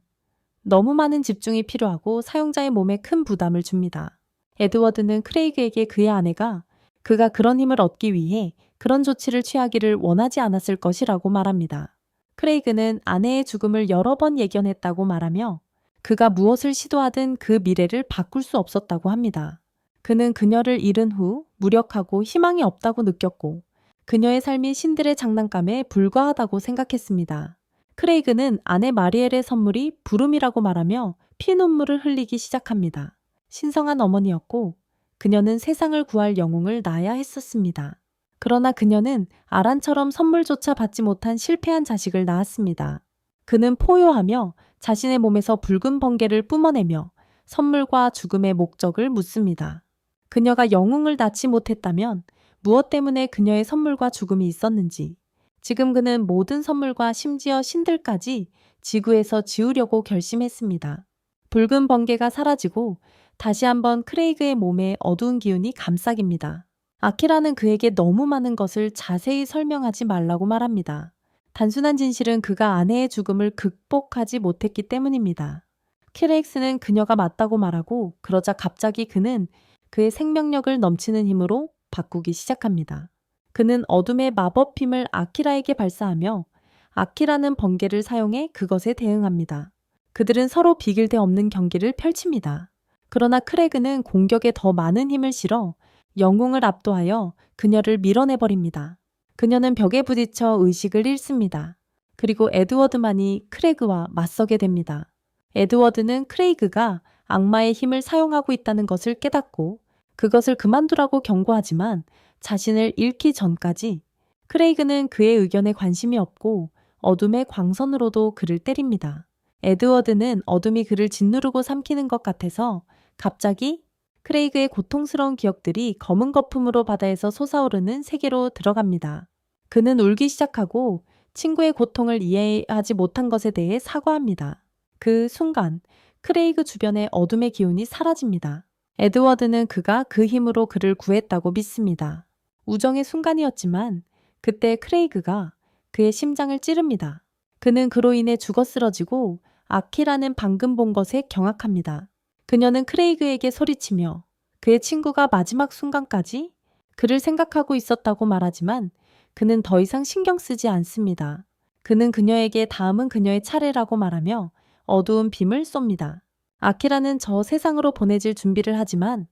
너무 많은 집중이 필요하고 사용자의 몸에 큰 부담을 줍니다. 에드워드는 크레이그에게 그의 아내가 그가 그런 힘을 얻기 위해 그런 조치를 취하기를 원하지 않았을 것이라고 말합니다. 크레이그는 아내의 죽음을 여러 번 예견했다고 말하며 그가 무엇을 시도하든 그 미래를 바꿀 수 없었다고 합니다. 그는 그녀를 잃은 후 무력하고 희망이 없다고 느꼈고 그녀의 삶이 신들의 장난감에 불과하다고 생각했습니다. 크레이그는 아내 마리엘의 선물이 부름이라고 말하며 피눈물을 흘리기 시작합니다. 신성한 어머니였고 그녀는 세상을 구할 영웅을 낳아야 했었습니다. 그러나 그녀는 아란처럼 선물조차 받지 못한 실패한 자식을 낳았습니다. 그는 포효하며 자신의 몸에서 붉은 번개를 뿜어내며 선물과 죽음의 목적을 묻습니다. 그녀가 영웅을 낳지 못했다면 무엇 때문에 그녀의 선물과 죽음이 있었는지, 지금 그는 모든 선물과 심지어 신들까지 지구에서 지우려고 결심했습니다. 붉은 번개가 사라지고 다시 한번 크레이그의 몸에 어두운 기운이 감싸깁니다. 아키라는 그에게 너무 많은 것을 자세히 설명하지 말라고 말합니다. 단순한 진실은 그가 아내의 죽음을 극복하지 못했기 때문입니다. 키렉스는 그녀가 맞다고 말하고 그러자 갑자기 그는 그의 생명력을 넘치는 힘으로 바꾸기 시작합니다. 그는 어둠의 마법 힘을 아키라에게 발사하며 아키라는 번개를 사용해 그것에 대응합니다. 그들은 서로 비길 데 없는 경기를 펼칩니다. 그러나 크레그는 공격에 더 많은 힘을 실어 영웅을 압도하여 그녀를 밀어내버립니다. 그녀는 벽에 부딪혀 의식을 잃습니다. 그리고 에드워드만이 크레그와 맞서게 됩니다. 에드워드는 크레이그가 악마의 힘을 사용하고 있다는 것을 깨닫고 그것을 그만두라고 경고하지만 자신을 잃기 전까지 크레이그는 그의 의견에 관심이 없고 어둠의 광선으로도 그를 때립니다. 에드워드는 어둠이 그를 짓누르고 삼키는 것 같아서 갑자기 크레이그의 고통스러운 기억들이 검은 거품으로 바다에서 솟아오르는 세계로 들어갑니다. 그는 울기 시작하고 친구의 고통을 이해하지 못한 것에 대해 사과합니다. 그 순간 크레이그 주변의 어둠의 기운이 사라집니다. 에드워드는 그가 그 힘으로 그를 구했다고 믿습니다. 우정의 순간이었지만 그때 크레이그가 그의 심장을 찌릅니다. 그는 그로 인해 죽어 쓰러지고 아키라는 방금 본 것에 경악합니다. 그녀는 크레이그에게 소리치며 그의 친구가 마지막 순간까지 그를 생각하고 있었다고 말하지만 그는 더 이상 신경 쓰지 않습니다. 그는 그녀에게 다음은 그녀의 차례라고 말하며 어두운 빔을 쏩니다. 아키라는 저 세상으로 보내질 준비를 하지만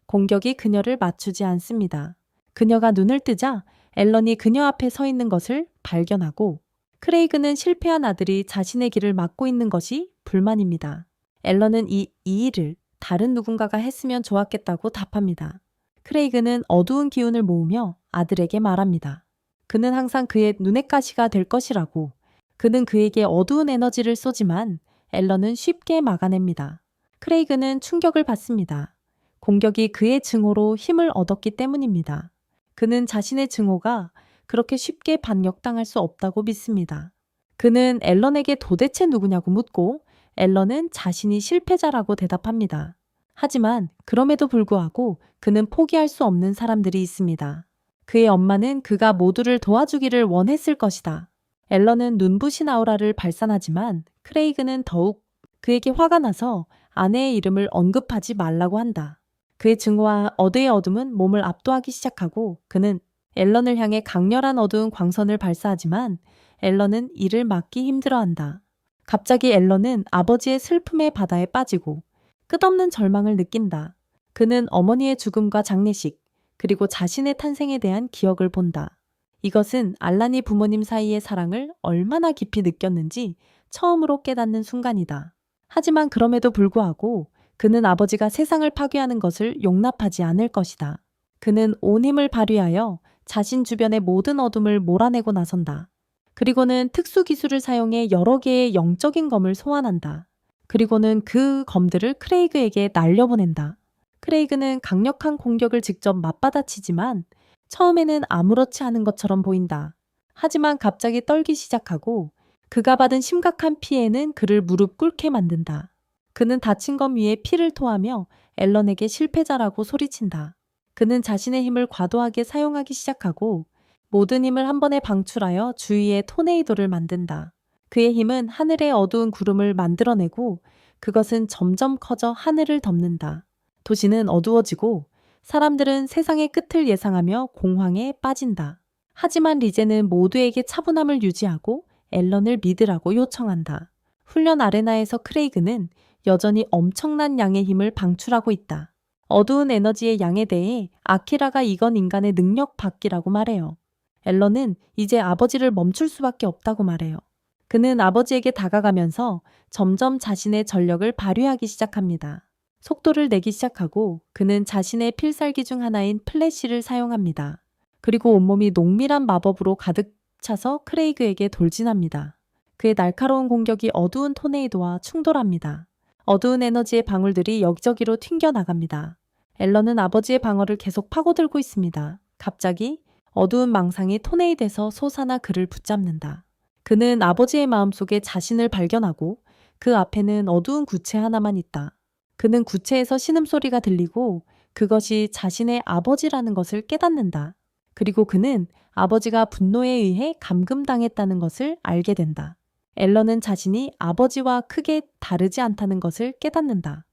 공격이 그녀를 맞추지 않습니다. 그녀가 눈을 뜨자 앨런이 그녀 앞에 서 있는 것을 발견하고 크레이그는 실패한 아들이 자신의 길을 막고 있는 것이 불만입니다. 앨런은 이 일을 다른 누군가가 했으면 좋았겠다고 답합니다. 크레이그는 어두운 기운을 모으며 아들에게 말합니다. 그는 항상 그의 눈의 가시가 될 것이라고. 그는 그에게 어두운 에너지를 쏘지만 앨런은 쉽게 막아냅니다. 크레이그는 충격을 받습니다. 공격이 그의 증오로 힘을 얻었기 때문입니다. 그는 자신의 증오가 그렇게 쉽게 반격당할 수 없다고 믿습니다. 그는 앨런에게 도대체 누구냐고 묻고 앨런은 자신이 실패자라고 대답합니다. 하지만 그럼에도 불구하고 그는 포기할 수 없는 사람들이 있습니다. 그의 엄마는 그가 모두를 도와주기를 원했을 것이다. 앨런은 눈부신 아우라를 발산하지만 크레이그는 더욱 그에게 화가 나서 아내의 이름을 언급하지 말라고 한다. 그의 증오와 어두의 어둠은 몸을 압도하기 시작하고 그는 앨런을 향해 강렬한 어두운 광선을 발사하지만 앨런은 이를 막기 힘들어한다. 갑자기 앨런은 아버지의 슬픔의 바다에 빠지고 끝없는 절망을 느낀다. 그는 어머니의 죽음과 장례식, 그리고 자신의 탄생에 대한 기억을 본다. 이것은 알란이 부모님 사이의 사랑을 얼마나 깊이 느꼈는지 처음으로 깨닫는 순간이다. 하지만 그럼에도 불구하고 그는 아버지가 세상을 파괴하는 것을 용납하지 않을 것이다. 그는 온 힘을 발휘하여 자신 주변의 모든 어둠을 몰아내고 나선다. 그리고는 특수 기술을 사용해 여러 개의 영적인 검을 소환한다. 그리고는 그 검들을 크레이그에게 날려보낸다. 크레이그는 강력한 공격을 직접 맞받아치지만 처음에는 아무렇지 않은 것처럼 보인다. 하지만 갑자기 떨기 시작하고 그가 받은 심각한 피해는 그를 무릎 꿇게 만든다. 그는 다친 검 위에 피를 토하며 앨런에게 실패자라고 소리친다. 그는 자신의 힘을 과도하게 사용하기 시작하고 모든 힘을 한 번에 방출하여 주위에 토네이도를 만든다. 그의 힘은 하늘의 어두운 구름을 만들어내고 그것은 점점 커져 하늘을 덮는다. 도시는 어두워지고 사람들은 세상의 끝을 예상하며 공황에 빠진다. 하지만 리제는 모두에게 차분함을 유지하고 앨런을 믿으라고 요청한다. 훈련 아레나에서 크레이그는 여전히 엄청난 양의 힘을 방출하고 있다. 어두운 에너지의 양에 대해 아키라가 이건 인간의 능력 밖이라고 말해요. 앨런은 이제 아버지를 멈출 수밖에 없다고 말해요. 그는 아버지에게 다가가면서 점점 자신의 전력을 발휘하기 시작합니다. 속도를 내기 시작하고 그는 자신의 필살기 중 하나인 플래시를 사용합니다. 그리고 온몸이 농밀한 마법으로 가득 차서 크레이그에게 돌진합니다. 그의 날카로운 공격이 어두운 토네이도와 충돌합니다. 어두운 에너지의 방울들이 여기저기로 튕겨나갑니다. 앨런은 아버지의 방어를 계속 파고들고 있습니다. 갑자기 어두운 망상이 토네이도에서 솟아나 그를 붙잡는다. 그는 아버지의 마음속에 자신을 발견하고 그 앞에는 어두운 구체 하나만 있다. 그는 구체에서 신음소리가 들리고 그것이 자신의 아버지라는 것을 깨닫는다. 그리고 그는 아버지가 분노에 의해 감금당했다는 것을 알게 된다. 앨런은 자신이 아버지와 크게 다르지 않다는 것을 깨닫는다.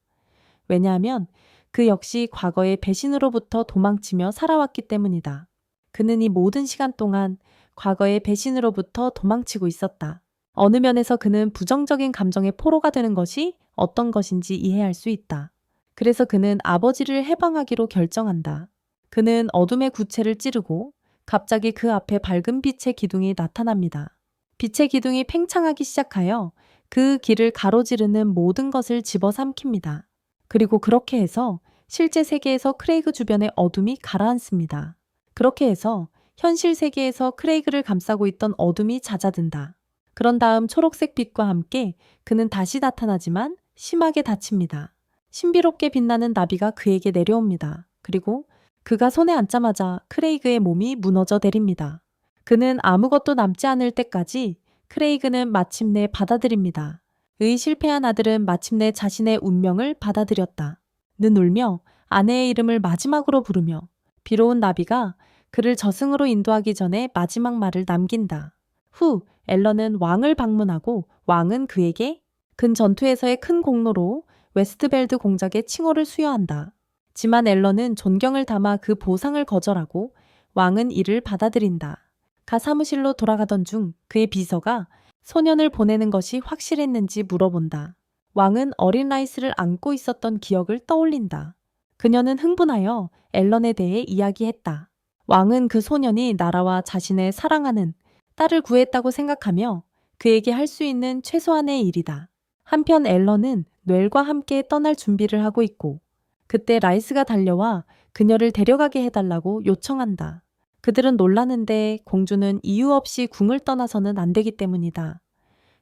왜냐하면 그 역시 과거의 배신으로부터 도망치며 살아왔기 때문이다. 그는 이 모든 시간 동안 과거의 배신으로부터 도망치고 있었다. 어느 면에서 그는 부정적인 감정의 포로가 되는 것이 어떤 것인지 이해할 수 있다. 그래서 그는 아버지를 해방하기로 결정한다. 그는 어둠의 구체를 찌르고 갑자기 그 앞에 밝은 빛의 기둥이 나타납니다. 빛의 기둥이 팽창하기 시작하여 그 길을 가로지르는 모든 것을 집어삼킵니다. 그리고 그렇게 해서 실제 세계에서 크레이그 주변의 어둠이 가라앉습니다. 그렇게 해서 현실 세계에서 크레이그를 감싸고 있던 어둠이 잦아든다. 그런 다음 초록색 빛과 함께 그는 다시 나타나지만 심하게 다칩니다. 신비롭게 빛나는 나비가 그에게 내려옵니다. 그리고 그가 손에 앉자마자 크레이그의 몸이 무너져 내립니다. 그는 아무것도 남지 않을 때까지 크레이그는 마침내 받아들입니다. 의 실패한 아들은 마침내 자신의 운명을 받아들였다. 는 울며 아내의 이름을 마지막으로 부르며 비로운 나비가 그를 저승으로 인도하기 전에 마지막 말을 남긴다. 후 앨런은 왕을 방문하고 왕은 그에게 근 전투에서의 큰 공로로 웨스트벨드 공작의 칭호를 수여한다. 지만 앨런은 존경을 담아 그 보상을 거절하고 왕은 이를 받아들인다. 가 사무실로 돌아가던 중 그의 비서가 소년을 보내는 것이 확실했는지 물어본다. 왕은 어린 라이스를 안고 있었던 기억을 떠올린다. 그녀는 흥분하여 앨런에 대해 이야기했다. 왕은 그 소년이 나라와 자신의 사랑하는 딸을 구했다고 생각하며 그에게 할 수 있는 최소한의 일이다. 한편 앨런은 뇌일과 함께 떠날 준비를 하고 있고 그때 라이스가 달려와 그녀를 데려가게 해달라고 요청한다. 그들은 놀라는데 공주는 이유 없이 궁을 떠나서는 안 되기 때문이다.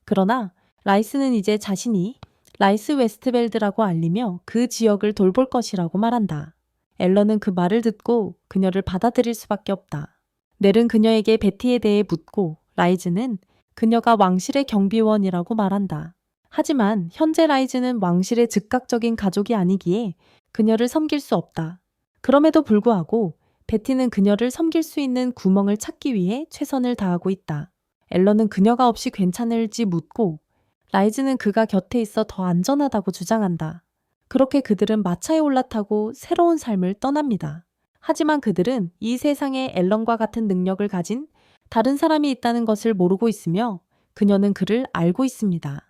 그러나 라이스는 이제 자신이 라이스 웨스트벨드라고 알리며 그 지역을 돌볼 것이라고 말한다. 앨런은 그 말을 듣고 그녀를 받아들일 수밖에 없다. 넬은 그녀에게 베티에 대해 묻고 라이즈는 그녀가 왕실의 경비원이라고 말한다. 하지만 현재 라이즈는 왕실의 즉각적인 가족이 아니기에 그녀를 섬길 수 없다. 그럼에도 불구하고 베티는 그녀를 섬길 수 있는 구멍을 찾기 위해 최선을 다하고 있다. 앨런은 그녀가 없이 괜찮을지 묻고 라이즈는 그가 곁에 있어 더 안전하다고 주장한다. 그렇게 그들은 마차에 올라타고 새로운 삶을 떠납니다. 하지만 그들은 이 세상에 앨런과 같은 능력을 가진 다른 사람이 있다는 것을 모르고 있으며 그녀는 그를 알고 있습니다.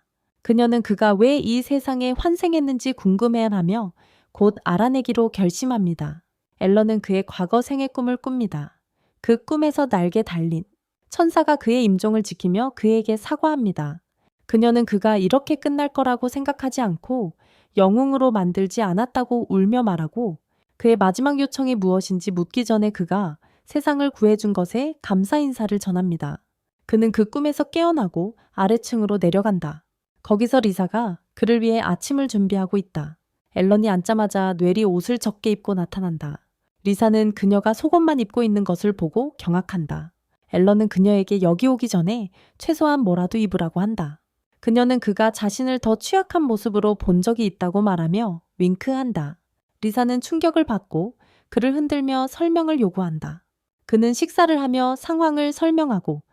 그녀는 그가 왜 이 세상에 환생했는지 궁금해하며 곧 알아내기로 결심합니다. 앨런은 그의 과거 생의 꿈을 꿉니다. 그 꿈에서 날개 달린 천사가 그의 임종을 지키며 그에게 사과합니다. 그녀는 그가 이렇게 끝날 거라고 생각하지 않고 영웅으로 만들지 않았다고 울며 말하고 그의 마지막 요청이 무엇인지 묻기 전에 그가 세상을 구해준 것에 감사 인사를 전합니다. 그는 그 꿈에서 깨어나고 아래층으로 내려간다. 거기서 리사가 그를 위해 아침을 준비하고 있다. 앨런이 앉자마자 뇌리 옷을 적게 입고 나타난다. 리사는 그녀가 속옷만 입고 있는 것을 보고 경악한다. 앨런은 그녀에게 여기 오기 전에 최소한 뭐라도 입으라고 한다. 그녀는 그가 자신을 더 취약한 모습으로 본 적이 있다고 말하며 윙크한다. 리사는 충격을 받고 그를 흔들며 설명을 요구한다. 그는 식사를 하며 상황을 설명하고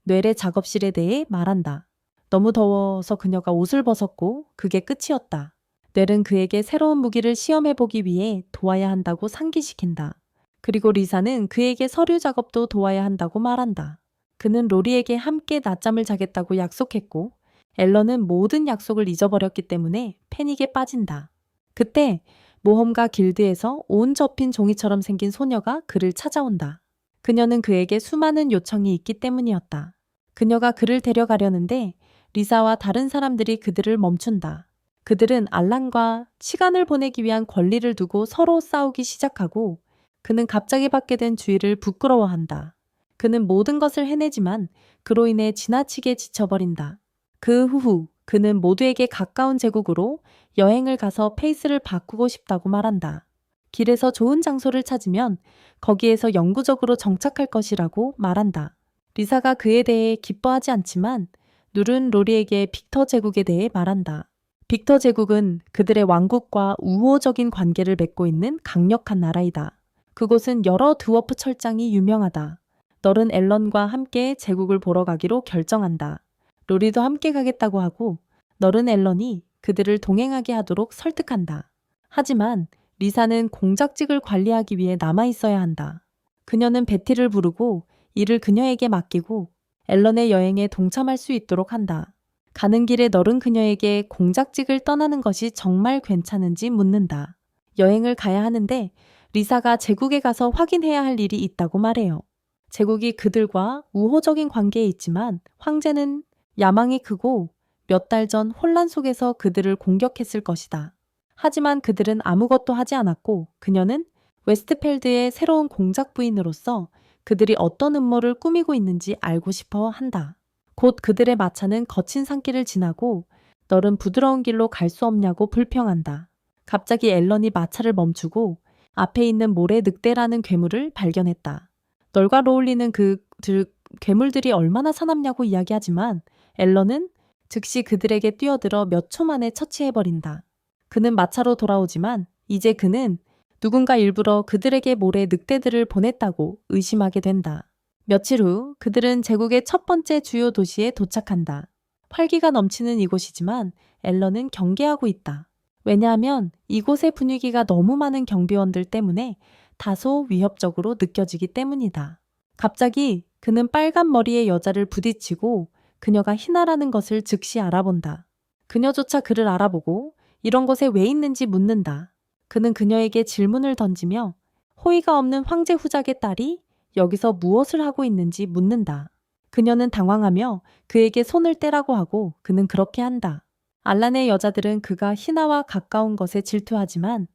뇌의 작업실에 대해 말한다. 너무 더워서 그녀가 옷을 벗었고 그게 끝이었다. 넬은 그에게 새로운 무기를 시험해보기 위해 도와야 한다고 상기시킨다. 그리고 리사는 그에게 서류 작업도 도와야 한다고 말한다. 그는 로리에게 함께 낮잠을 자겠다고 약속했고 앨런은 모든 약속을 잊어버렸기 때문에 패닉에 빠진다. 그때 모험가 길드에서 온 접힌 종이처럼 생긴 소녀가 그를 찾아온다. 그녀는 그에게 수많은 요청이 있기 때문이었다. 그녀가 그를 데려가려는데 리사와 다른 사람들이 그들을 멈춘다. 그들은 알란과 시간을 보내기 위한 권리를 두고 서로 싸우기 시작하고 그는 갑자기 받게 된 주의를 부끄러워한다. 그는 모든 것을 해내지만 그로 인해 지나치게 지쳐버린다. 그 후 그는 모두에게 가까운 제국으로 여행을 가서 페이스를 바꾸고 싶다고 말한다. 길에서 좋은 장소를 찾으면 거기에서 영구적으로 정착할 것이라고 말한다. 리사가 그에 대해 기뻐하지 않지만 누른 로리에게 빅터 제국에 대해 말한다. 빅터 제국은 그들의 왕국과 우호적인 관계를 맺고 있는 강력한 나라이다. 그곳은 여러 드워프 철장이 유명하다. 널은 앨런과 함께 제국을 보러 가기로 결정한다. 로리도 함께 가겠다고 하고 널은 앨런이 그들을 동행하게 하도록 설득한다. 하지만 리사는 공작직을 관리하기 위해 남아 있어야 한다. 그녀는 베티를 부르고 이를 그녀에게 맡기고 앨런의 여행에 동참할 수 있도록 한다. 가는 길에 널은 그녀에게 공작직을 떠나는 것이 정말 괜찮은지 묻는다. 여행을 가야 하는데 리사가 제국에 가서 확인해야 할 일이 있다고 말해요. 제국이 그들과 우호적인 관계에 있지만 황제는 야망이 크고 몇 달 전 혼란 속에서 그들을 공격했을 것이다. 하지만 그들은 아무것도 하지 않았고 그녀는 웨스트펠드의 새로운 공작 부인으로서 그들이 어떤 음모를 꾸미고 있는지 알고 싶어 한다. 곧 그들의 마차는 거친 산길을 지나고 널은 부드러운 길로 갈 수 없냐고 불평한다. 갑자기 앨런이 마차를 멈추고 앞에 있는 모래 늑대라는 괴물을 발견했다. 널과 로울리는 괴물들이 얼마나 사납냐고 이야기하지만 앨런은 즉시 그들에게 뛰어들어 몇 초 만에 처치해버린다. 그는 마차로 돌아오지만 이제 그는 누군가 일부러 그들에게 모래 늑대들을 보냈다고 의심하게 된다. 며칠 후 그들은 제국의 첫 번째 주요 도시에 도착한다. 활기가 넘치는 이곳이지만 앨런은 경계하고 있다. 왜냐하면 이곳의 분위기가 너무 많은 경비원들 때문에 다소 위협적으로 느껴지기 때문이다. 갑자기 그는 빨간 머리의 여자를 부딪히고 그녀가 희나라는 것을 즉시 알아본다. 그녀조차 그를 알아보고 이런 곳에 왜 있는지 묻는다. 그는 그녀에게 질문을 던지며 호의가 없는 황제 후작의 딸이 여기서 무엇을 하고 있는지 묻는다. 그녀는 당황하며 그에게 손을 떼라고 하고 그는 그렇게 한다. 알란의 여자들은 그가 희나와 가까운 것에 질투하지만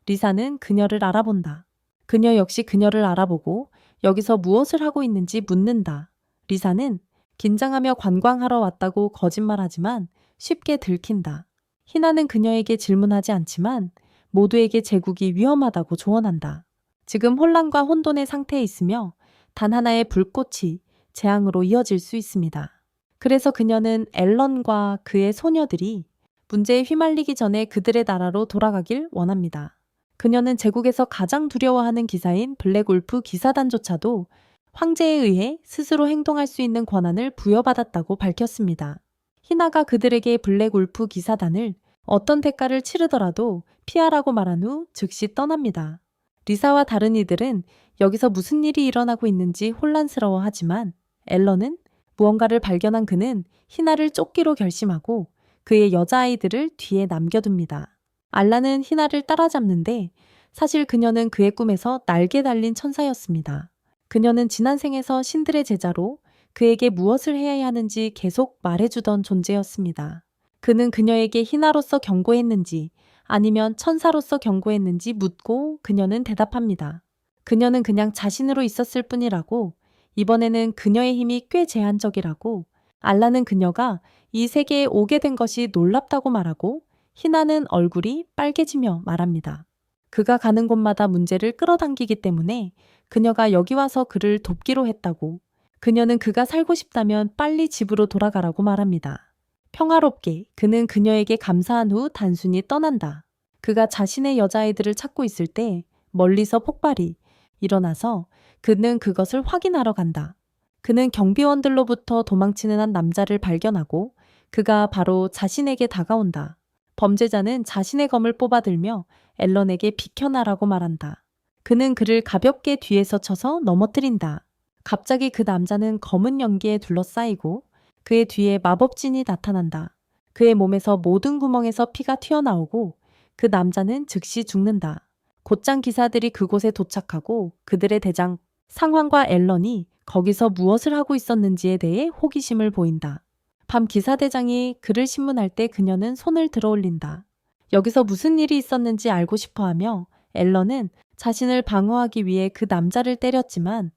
리사는 그녀를 알아본다. 그녀 역시 그녀를 알아보고 여기서 무엇을 하고 있는지 묻는다. 리사는 긴장하며 관광하러 왔다고 거짓말하지만 쉽게 들킨다. 희나는 그녀에게 질문하지 않지만 모두에게 제국이 위험하다고 조언한다. 지금 혼란과 혼돈의 상태에 있으며 단 하나의 불꽃이 재앙으로 이어질 수 있습니다. 그래서 그녀는 앨런과 그의 소녀들이 문제에 휘말리기 전에 그들의 나라로 돌아가길 원합니다. 그녀는 제국에서 가장 두려워하는 기사인 블랙울프 기사단조차도 황제에 의해 스스로 행동할 수 있는 권한을 부여받았다고 밝혔습니다. 희나가 그들에게 블랙울프 기사단을 어떤 대가를 치르더라도 피하라고 말한 후 즉시 떠납니다. 리사와 다른 이들은 여기서 무슨 일이 일어나고 있는지 혼란스러워하지만 앨런은 무언가를 발견한 그는 희나를 쫓기로 결심하고 그의 여자아이들을 뒤에 남겨둡니다. 알라는 희나를 따라잡는데 사실 그녀는 그의 꿈에서 날개 달린 천사였습니다. 그녀는 지난 생에서 신들의 제자로 그에게 무엇을 해야 하는지 계속 말해주던 존재였습니다. 그는 그녀에게 희나로서 경고했는지 아니면 천사로서 경고했는지 묻고 그녀는 대답합니다. 그녀는 그냥 자신으로 있었을 뿐이라고, 이번에는 그녀의 힘이 꽤 제한적이라고, 알라는 그녀가 이 세계에 오게 된 것이 놀랍다고 말하고 희나는 얼굴이 빨개지며 말합니다. 그가 가는 곳마다 문제를 끌어당기기 때문에 그녀가 여기 와서 그를 돕기로 했다고, 그녀는 그가 살고 싶다면 빨리 집으로 돌아가라고 말합니다. 평화롭게 그는 그녀에게 감사한 후 단순히 떠난다. 그가 자신의 여자아이들을 찾고 있을 때 멀리서 폭발이 일어나서 그는 그것을 확인하러 간다. 그는 경비원들로부터 도망치는 한 남자를 발견하고 그가 바로 자신에게 다가온다. 범죄자는 자신의 검을 뽑아들며 앨런에게 비켜나라고 말한다. 그는 그를 가볍게 뒤에서 쳐서 넘어뜨린다. 갑자기 그 남자는 검은 연기에 둘러싸이고 그의 뒤에 마법진이 나타난다. 그의 몸에서 모든 구멍에서 피가 튀어나오고 그 남자는 즉시 죽는다. 곧장 기사들이 그곳에 도착하고 그들의 대장 상황과 앨런이 거기서 무엇을 하고 있었는지에 대해 호기심을 보인다. 밤 기사대장이 그를 신문할 때 그녀는 손을 들어 올린다. 여기서 무슨 일이 있었는지 알고 싶어하며 앨런은 자신을 방어하기 위해 그 남자를 때렸지만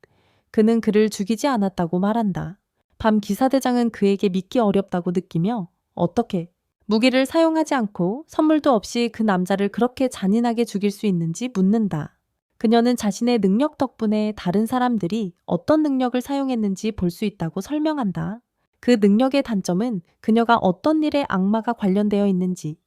그는 그를 죽이지 않았다고 말한다. 밤 기사대장은 그에게 믿기 어렵다고 느끼며 어떻게 무기를 사용하지 않고 선물도 없이 그 남자를 그렇게 잔인하게 죽일 수 있는지 묻는다. 그녀는 자신의 능력 덕분에 다른 사람들이 어떤 능력을 사용했는지 볼 수 있다고 설명한다. 그 능력의 단점은 그녀가 어떤 일에 악마가 관련되어 있는지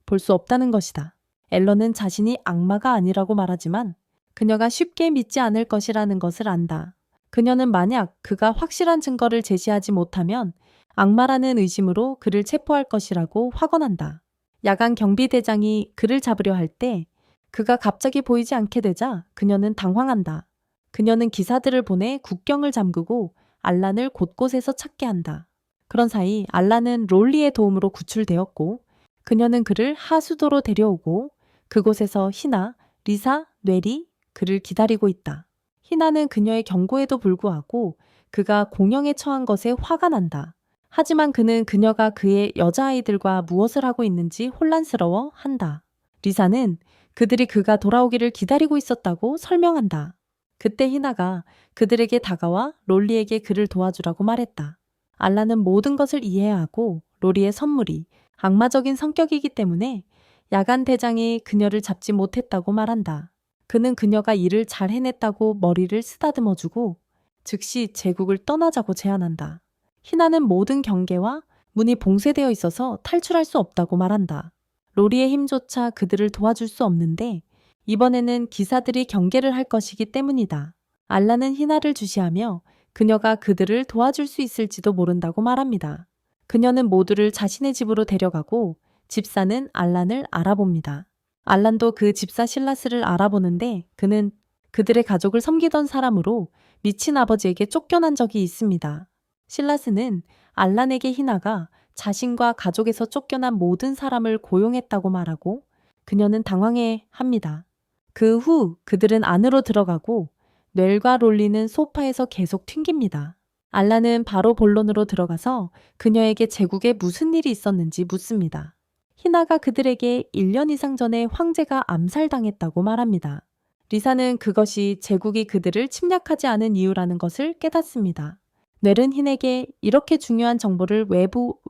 볼 수 없다는 것이다. 앨런은 자신이 악마가 아니라고 말하지만 그녀가 쉽게 믿지 않을 것이라는 것을 안다. 그녀는 만약 그가 확실한 증거를 제시하지 못하면 악마라는 의심으로 그를 체포할 것이라고 확언한다. 야간 경비대장이 그를 잡으려 할 때 그가 갑자기 보이지 않게 되자 그녀는 당황한다. 그녀는 기사들을 보내 국경을 잠그고 알란을 곳곳에서 찾게 한다. 그런 사이 알란은 롤리의 도움으로 구출되었고 그녀는 그를 하수도로 데려오고 그곳에서 희나, 리사, 뇌리 그를 기다리고 있다. 희나는 그녀의 경고에도 불구하고 그가 공영에 처한 것에 화가 난다. 하지만 그는 그녀가 그의 여자아이들과 무엇을 하고 있는지 혼란스러워 한다. 리사는 그들이 그가 돌아오기를 기다리고 있었다고 설명한다. 그때 희나가 그들에게 다가와 롤리에게 그를 도와주라고 말했다. 알라는 모든 것을 이해하고 롤리의 선물이 악마적인 성격이기 때문에 야간 대장이 그녀를 잡지 못했다고 말한다. 그는 그녀가 일을 잘 해냈다고 머리를 쓰다듬어주고 즉시 제국을 떠나자고 제안한다. 희나는 모든 경계와 문이 봉쇄되어 있어서 탈출할 수 없다고 말한다. 로리의 힘조차 그들을 도와줄 수 없는데 이번에는 기사들이 경계를 할 것이기 때문이다. 알라는 희나를 주시하며 그녀가 그들을 도와줄 수 있을지도 모른다고 말합니다. 그녀는 모두를 자신의 집으로 데려가고 집사는 알란을 알아봅니다. 알란도 그 집사 실라스를 알아보는데 그는 그들의 가족을 섬기던 사람으로 미친 아버지에게 쫓겨난 적이 있습니다. 실라스는 알란에게 희나가 자신과 가족에서 쫓겨난 모든 사람을 고용했다고 말하고 그녀는 당황해 합니다. 그 후 그들은 안으로 들어가고 넬과 롤리는 소파에서 계속 튕깁니다. 알란은 바로 본론으로 들어가서 그녀에게 제국에 무슨 일이 있었는지 묻습니다. 희나가 그들에게 1년 이상 전에 황제가 암살당했다고 말합니다. 리사는 그것이 제국이 그들을 침략하지 않은 이유라는 것을 깨닫습니다. 넬은 희에게 이렇게 중요한 정보를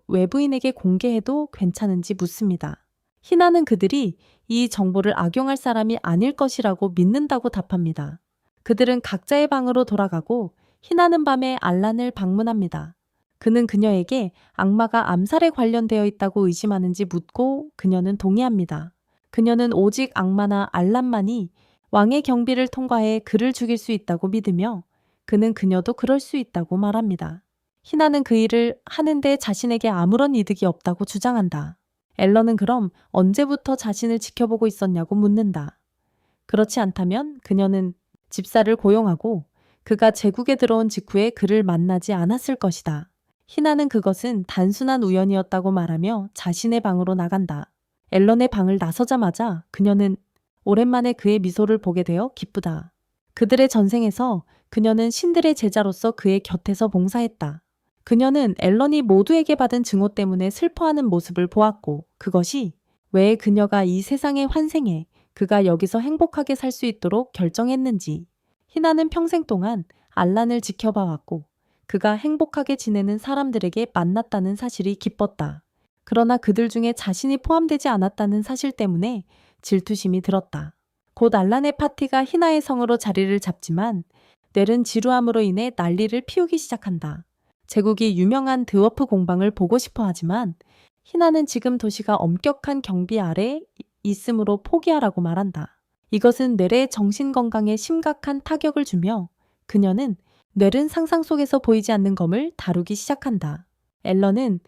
외부인에게 공개해도 괜찮은지 묻습니다. 희나는 그들이 이 정보를 악용할 사람이 아닐 것이라고 믿는다고 답합니다. 그들은 각자의 방으로 돌아가고 희나는 밤에 알란을 방문합니다. 그는 그녀에게 악마가 암살에 관련되어 있다고 의심하는지 묻고 그녀는 동의합니다. 그녀는 오직 악마나 알란만이 왕의 경비를 통과해 그를 죽일 수 있다고 믿으며 그는 그녀도 그럴 수 있다고 말합니다. 희나는 그 일을 하는데 자신에게 아무런 이득이 없다고 주장한다. 앨런은 그럼 언제부터 자신을 지켜보고 있었냐고 묻는다. 그렇지 않다면 그녀는 집사를 고용하고 그가 제국에 들어온 직후에 그를 만나지 않았을 것이다. 희나는 그것은 단순한 우연이었다고 말하며 자신의 방으로 나간다. 앨런의 방을 나서자마자 그녀는 오랜만에 그의 미소를 보게 되어 기쁘다. 그들의 전생에서 그녀는 신들의 제자로서 그의 곁에서 봉사했다. 그녀는 앨런이 모두에게 받은 증오 때문에 슬퍼하는 모습을 보았고 그것이 왜 그녀가 이 세상에 환생해 그가 여기서 행복하게 살 수 있도록 결정했는지. 희나는 평생 동안 알란을 지켜봐왔고 그가 행복하게 지내는 사람들에게 만났다는 사실이 기뻤다. 그러나 그들 중에 자신이 포함되지 않았다는 사실 때문에 질투심이 들었다. 곧 알란의 파티가 희나의 성으로 자리를 잡지만 넬은 지루함으로 인해 난리를 피우기 시작한다. 제국이 유명한 드워프 공방을 보고 싶어 하지만 희나는 지금 도시가 엄격한 경비 아래 있으므로 포기하라고 말한다. 이것은 넬의 정신건강에 심각한 타격을 주며 그녀는 넬은 상상 속에서 보이지 않는 검을 다루기 시작한다. 앨런은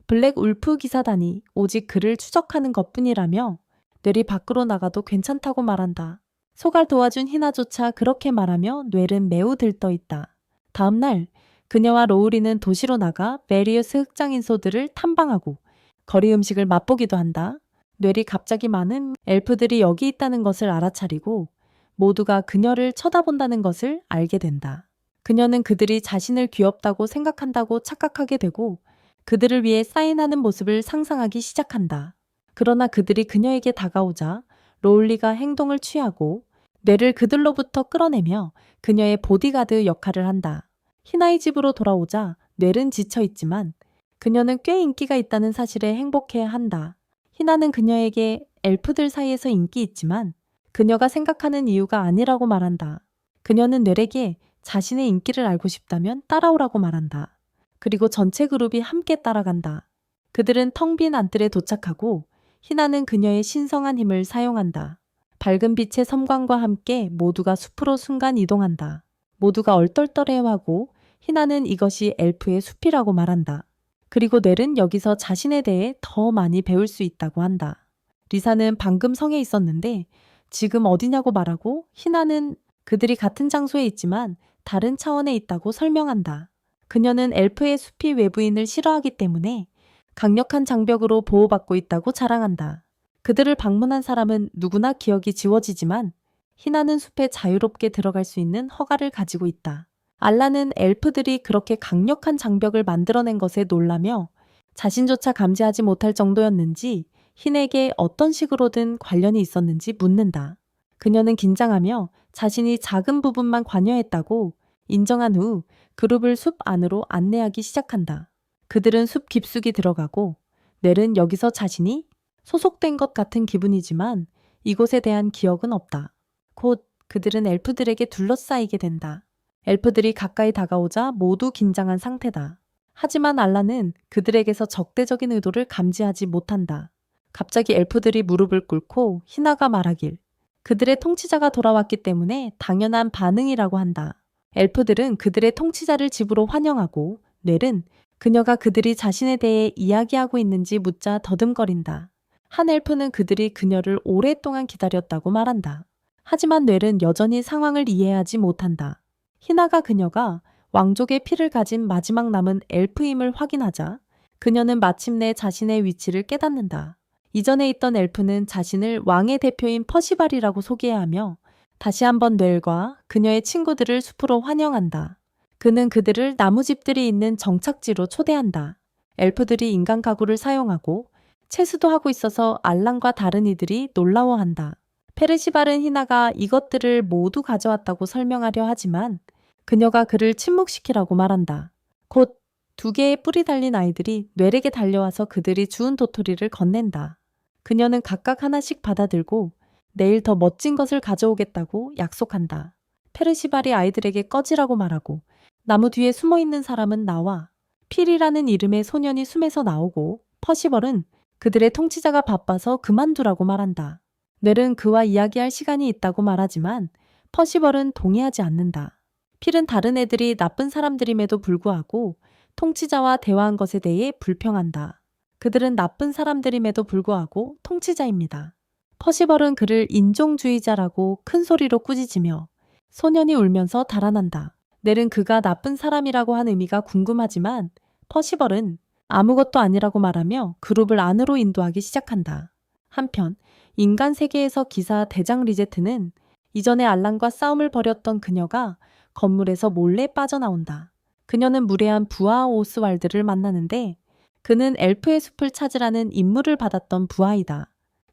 블랙 울프 기사단이 오직 그를 추적하는 것뿐이라며 넬이 밖으로 나가도 괜찮다고 말한다. 소갈 도와준 희나조차 그렇게 말하며 넬은 매우 들떠있다. 다음 날 그녀와 로우리는 도시로 나가 메리우스 흑장인소들을 탐방하고 거리 음식을 맛보기도 한다. 넬이 갑자기 많은 엘프들이 여기 있다는 것을 알아차리고 모두가 그녀를 쳐다본다는 것을 알게 된다. 그녀는 그들이 자신을 귀엽다고 생각한다고 착각하게 되고 그들을 위해 사인하는 모습을 상상하기 시작한다. 그러나 그들이 그녀에게 다가오자 로울리가 행동을 취하고 넬을 그들로부터 끌어내며 그녀의 보디가드 역할을 한다. 희나의 집으로 돌아오자 넬은 지쳐있지만 그녀는 꽤 인기가 있다는 사실에 행복해야 한다. 희나는 그녀에게 엘프들 사이에서 인기 있지만 그녀가 생각하는 이유가 아니라고 말한다. 그녀는 넬에게 자신의 인기를 알고 싶다면 따라오라고 말한다. 그리고 전체 그룹이 함께 따라간다. 그들은 텅 빈 안뜰에 도착하고 희나는 그녀의 신성한 힘을 사용한다. 밝은 빛의 섬광과 함께 모두가 숲으로 순간 이동한다. 모두가 얼떨떨해하고 희나는 이것이 엘프의 숲이라고 말한다. 그리고 넬은 여기서 자신에 대해 더 많이 배울 수 있다고 한다. 리사는 방금 성에 있었는데 지금 어디냐고 말하고 희나는 그들이 같은 장소에 있지만 다른 차원에 있다고 설명한다. 그녀는 엘프의 숲이 외부인을 싫어하기 때문에 강력한 장벽으로 보호받고 있다고 자랑한다. 그들을 방문한 사람은 누구나 기억이 지워지지만 희나는 숲에 자유롭게 들어갈 수 있는 허가를 가지고 있다. 알라는 엘프들이 그렇게 강력한 장벽을 만들어낸 것에 놀라며 자신조차 감지하지 못할 정도였는지 흰에게 어떤 식으로든 관련이 있었는지 묻는다. 그녀는 긴장하며 자신이 작은 부분만 관여했다고 인정한 후 그룹을 숲 안으로 안내하기 시작한다. 그들은 숲 깊숙이 들어가고 넬은 여기서 자신이 소속된 것 같은 기분이지만 이곳에 대한 기억은 없다. 곧 그들은 엘프들에게 둘러싸이게 된다. 엘프들이 가까이 다가오자 모두 긴장한 상태다. 하지만 알라는 그들에게서 적대적인 의도를 감지하지 못한다. 갑자기 엘프들이 무릎을 꿇고 희나가 말하길 그들의 통치자가 돌아왔기 때문에 당연한 반응이라고 한다. 엘프들은 그들의 통치자를 집으로 환영하고 넬은 그녀가 그들이 자신에 대해 이야기하고 있는지 묻자 더듬거린다. 한 엘프는 그들이 그녀를 오랫동안 기다렸다고 말한다. 하지만 넬은 여전히 상황을 이해하지 못한다. 희나가 그녀가 왕족의 피를 가진 마지막 남은 엘프임을 확인하자 그녀는 마침내 자신의 위치를 깨닫는다. 이전에 있던 엘프는 자신을 왕의 대표인 퍼시발이라고 소개하며 다시 한번 넬과 그녀의 친구들을 숲으로 환영한다. 그는 그들을 나무집들이 있는 정착지로 초대한다. 엘프들이 인간 가구를 사용하고 채수도 하고 있어서 알랑과 다른 이들이 놀라워한다. 페르시발은 희나가 이것들을 모두 가져왔다고 설명하려 하지만 그녀가 그를 침묵시키라고 말한다. 곧 2개의 뿔이 달린 아이들이 뇌에게 달려와서 그들이 주운 도토리를 건넨다. 그녀는 각각 하나씩 받아들고 내일 더 멋진 것을 가져오겠다고 약속한다. 페르시발이 아이들에게 꺼지라고 말하고 나무 뒤에 숨어있는 사람은 나와 필이라는 이름의 소년이 숨에서 나오고 퍼시벌은 그들의 통치자가 바빠서 그만두라고 말한다. 넬은 그와 이야기할 시간이 있다고 말하지만 퍼시벌은 동의하지 않는다. 필은 다른 애들이 나쁜 사람들임에도 불구하고 통치자와 대화한 것에 대해 불평한다. 그들은 나쁜 사람들임에도 불구하고 통치자입니다. 퍼시벌은 그를 인종주의자라고 큰 소리로 꾸짖으며 소년이 울면서 달아난다. 넬은 그가 나쁜 사람이라고 한 의미가 궁금하지만 퍼시벌은 아무것도 아니라고 말하며 그룹을 안으로 인도하기 시작한다. 한편 인간 세계에서 기사 대장 리제트는 이전에 알란과 싸움을 벌였던 그녀가 건물에서 몰래 빠져나온다. 그녀는 무례한 부하 오스왈드를 만나는데 그는 엘프의 숲을 찾으라는 임무를 받았던 부하이다.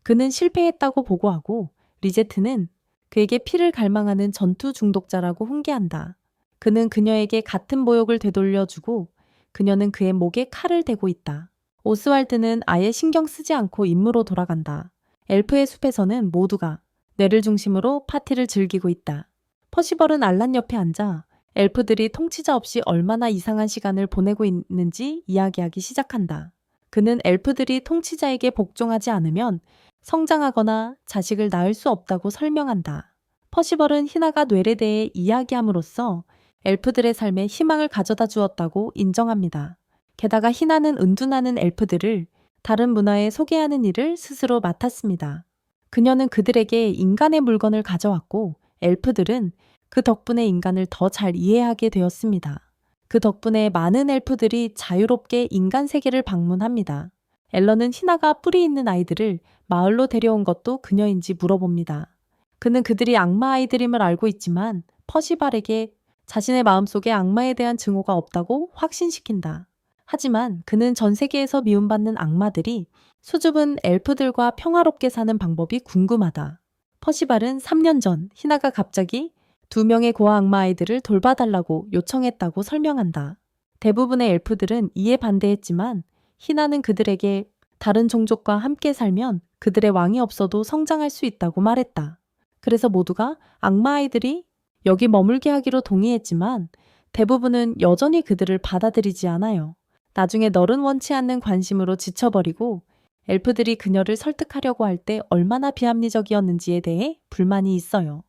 그는 실패했다고 보고하고 리제트는 그에게 피를 갈망하는 전투 중독자라고 훈계한다. 그는 그녀에게 같은 모욕을 되돌려주고 그녀는 그의 목에 칼을 대고 있다. 오스왈드는 아예 신경 쓰지 않고 임무로 돌아간다. 엘프의 숲에서는 모두가 뇌를 중심으로 파티를 즐기고 있다. 퍼시벌은 알란 옆에 앉아 엘프들이 통치자 없이 얼마나 이상한 시간을 보내고 있는지 이야기하기 시작한다. 그는 엘프들이 통치자에게 복종하지 않으면 성장하거나 자식을 낳을 수 없다고 설명한다. 퍼시벌은 희나가 뇌에 대해 이야기함으로써 엘프들의 삶에 희망을 가져다 주었다고 인정합니다. 게다가 희나는 은둔하는 엘프들을 다른 문화에 소개하는 일을 스스로 맡았습니다. 그녀는 그들에게 인간의 물건을 가져왔고 엘프들은 그 덕분에 인간을 더 잘 이해하게 되었습니다. 그 덕분에 많은 엘프들이 자유롭게 인간 세계를 방문합니다. 앨런은 희나가 뿌리 있는 아이들을 마을로 데려온 것도 그녀인지 물어봅니다. 그는 그들이 악마 아이들임을 알고 있지만 퍼시발에게 자신의 마음속에 악마에 대한 증오가 없다고 확신시킨다. 하지만 그는 전 세계에서 미움받는 악마들이 수줍은 엘프들과 평화롭게 사는 방법이 궁금하다. 퍼시발은 3년 전 희나가 갑자기 2명의 고아 악마 아이들을 돌봐달라고 요청했다고 설명한다. 대부분의 엘프들은 이에 반대했지만 희나는 그들에게 다른 종족과 함께 살면 그들의 왕이 없어도 성장할 수 있다고 말했다. 그래서 모두가 악마 아이들이 여기 머물게 하기로 동의했지만 대부분은 여전히 그들을 받아들이지 않아요. 나중에 널은 원치 않는 관심으로 지쳐버리고 엘프들이 그녀를 설득하려고 할 때 얼마나 비합리적이었는지에 대해 불만이 있어요.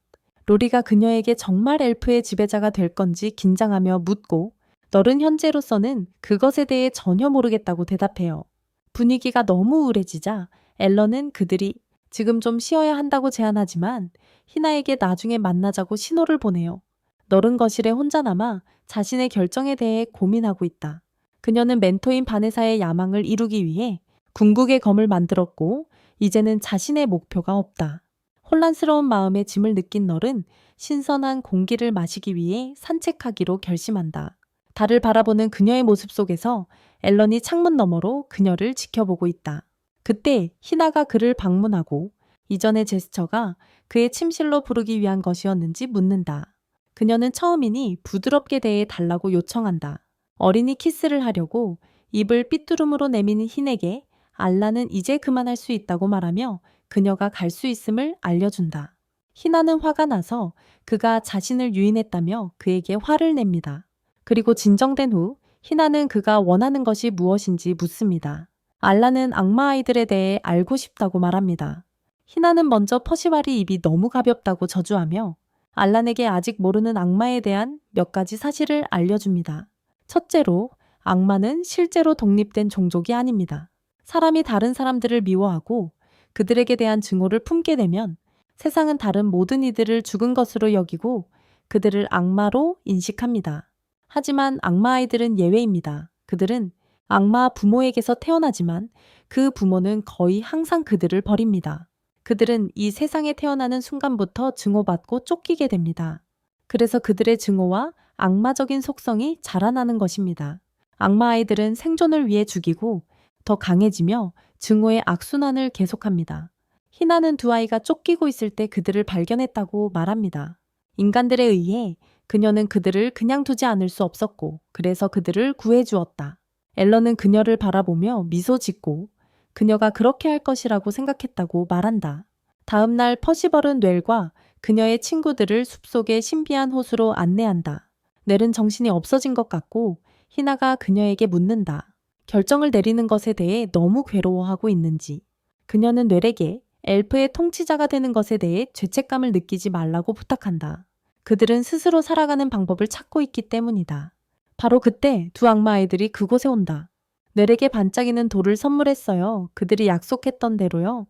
로리가 그녀에게 정말 엘프의 지배자가 될 건지 긴장하며 묻고 널은 현재로서는 그것에 대해 전혀 모르겠다고 대답해요. 분위기가 너무 우울해지자 앨런은 그들이 지금 좀 쉬어야 한다고 제안하지만 희나에게 나중에 만나자고 신호를 보내요. 널은 거실에 혼자 남아 자신의 결정에 대해 고민하고 있다. 그녀는 멘토인 바네사의 야망을 이루기 위해 궁극의 검을 만들었고 이제는 자신의 목표가 없다. 혼란스러운 마음에 짐을 느낀 널은 신선한 공기를 마시기 위해 산책하기로 결심한다. 달을 바라보는 그녀의 모습 속에서 앨런이 창문 너머로 그녀를 지켜보고 있다. 그때 희나가 그를 방문하고 이전의 제스처가 그의 침실로 부르기 위한 것이었는지 묻는다. 그녀는 처음이니 부드럽게 대해 달라고 요청한다. 어린이 키스를 하려고 입을 삐뚤음으로 내미는 흰에게 알라는 이제 그만할 수 있다고 말하며 그녀가 갈 수 있음을 알려준다. 희나는 화가 나서 그가 자신을 유인했다며 그에게 화를 냅니다. 그리고 진정된 후 희나는 그가 원하는 것이 무엇인지 묻습니다. 알라는 악마 아이들에 대해 알고 싶다고 말합니다. 희나는 먼저 퍼시발이 입이 너무 가볍다고 저주하며 알란에게 아직 모르는 악마에 대한 몇 가지 사실을 알려줍니다. 첫째로, 악마는 실제로 독립된 종족이 아닙니다. 사람이 다른 사람들을 미워하고 그들에게 대한 증오를 품게 되면 세상은 다른 모든 이들을 죽은 것으로 여기고 그들을 악마로 인식합니다. 하지만 악마 아이들은 예외입니다. 그들은 악마 부모에게서 태어나지만 그 부모는 거의 항상 그들을 버립니다. 그들은 이 세상에 태어나는 순간부터 증오받고 쫓기게 됩니다. 그래서 그들의 증오와 악마적인 속성이 자라나는 것입니다. 악마 아이들은 생존을 위해 죽이고 더 강해지며 증오의 악순환을 계속합니다. 희나는 두 아이가 쫓기고 있을 때 그들을 발견했다고 말합니다. 인간들에 의해 그녀는 그들을 그냥 두지 않을 수 없었고 그래서 그들을 구해주었다. 앨런은 그녀를 바라보며 미소 짓고 그녀가 그렇게 할 것이라고 생각했다고 말한다. 다음 날 퍼시벌은 넬과 그녀의 친구들을 숲속의 신비한 호수로 안내한다. 넬은 정신이 없어진 것 같고 희나가 그녀에게 묻는다. 결정을 내리는 것에 대해 너무 괴로워하고 있는지. 그녀는 넬에게 엘프의 통치자가 되는 것에 대해 죄책감을 느끼지 말라고 부탁한다. 그들은 스스로 살아가는 방법을 찾고 있기 때문이다. 바로 그때 두 악마 아이들이 그곳에 온다. 넬에게 반짝이는 돌을 선물했어요. 그들이 약속했던 대로요.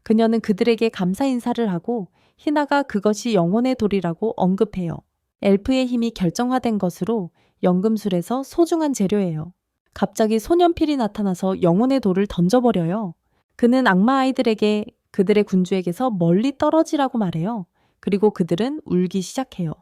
그녀는 그들에게 감사 인사를 하고 희나가 그것이 영혼의 돌이라고 언급해요. 엘프의 힘이 결정화된 것으로 연금술에서 소중한 재료예요. 갑자기 소년필이 나타나서 영혼의 돌을 던져버려요. 그는 악마 아이들에게 그들의 군주에게서 멀리 떨어지라고 말해요. 그리고 그들은 울기 시작해요.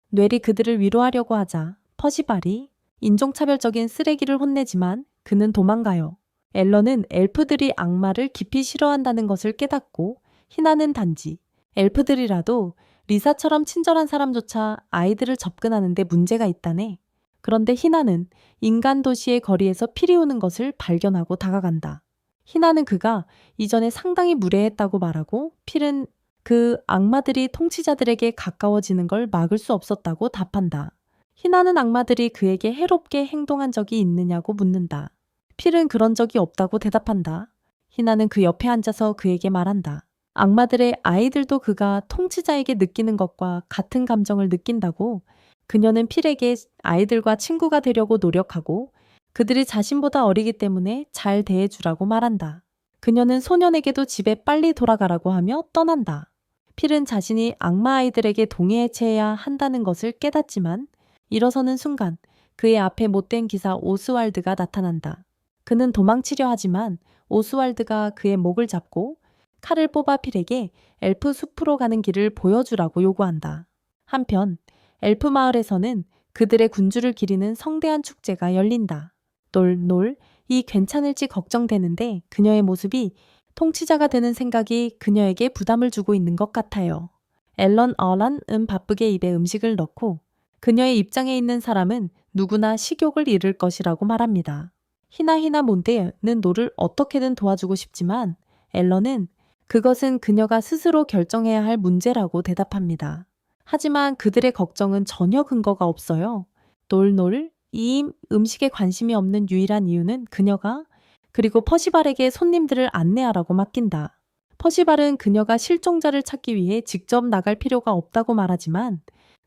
뇌리 그들을 위로하려고 하자 퍼시발이 인종차별적인 쓰레기를 혼내지만 그는 도망가요. 앨런은 엘프들이 악마를 깊이 싫어한다는 것을 깨닫고 희나는 단지 엘프들이라도 리사처럼 친절한 사람조차 아이들을 접근하는데 문제가 있다네. 그런데 희나는 인간 도시의 거리에서 피리 오는 것을 발견하고 다가간다. 희나는 그가 이전에 상당히 무례했다고 말하고 필은 그 악마들이 통치자들에게 가까워지는 걸 막을 수 없었다고 답한다. 희나는 악마들이 그에게 해롭게 행동한 적이 있느냐고 묻는다. 필은 그런 적이 없다고 대답한다. 희나는 그 옆에 앉아서 그에게 말한다. 악마들의 아이들도 그가 통치자에게 느끼는 것과 같은 감정을 느낀다고. 그녀는 필에게 아이들과 친구가 되려고 노력하고 그들이 자신보다 어리기 때문에 잘 대해주라고 말한다. 그녀는 소년에게도 집에 빨리 돌아가라고 하며 떠난다. 필은 자신이 악마 아이들에게 동의해체해야 한다는 것을 깨닫지만 일어서는 순간 그의 앞에 못된 기사 오스왈드가 나타난다. 그는 도망치려 하지만 오스왈드가 그의 목을 잡고 칼을 뽑아 필에게 엘프 숲으로 가는 길을 보여주라고 요구한다. 한편 엘프 마을에서는 그들의 군주를 기리는 성대한 축제가 열린다. 이 괜찮을지 걱정되는데 그녀의 모습이 통치자가 되는 생각이 그녀에게 부담을 주고 있는 것 같아요. 앨런 어란은 바쁘게 입에 음식을 넣고 그녀의 입장에 있는 사람은 누구나 식욕을 잃을 것이라고 말합니다. 희나 몬테는 노를 어떻게든 도와주고 싶지만 앨런은 그것은 그녀가 스스로 결정해야 할 문제라고 대답합니다. 하지만 그들의 걱정은 전혀 근거가 없어요. 이 음식에 관심이 없는 유일한 이유는 그녀가 그리고 퍼시발에게 손님들을 안내하라고 맡긴다. 퍼시발은 그녀가 실종자를 찾기 위해 직접 나갈 필요가 없다고 말하지만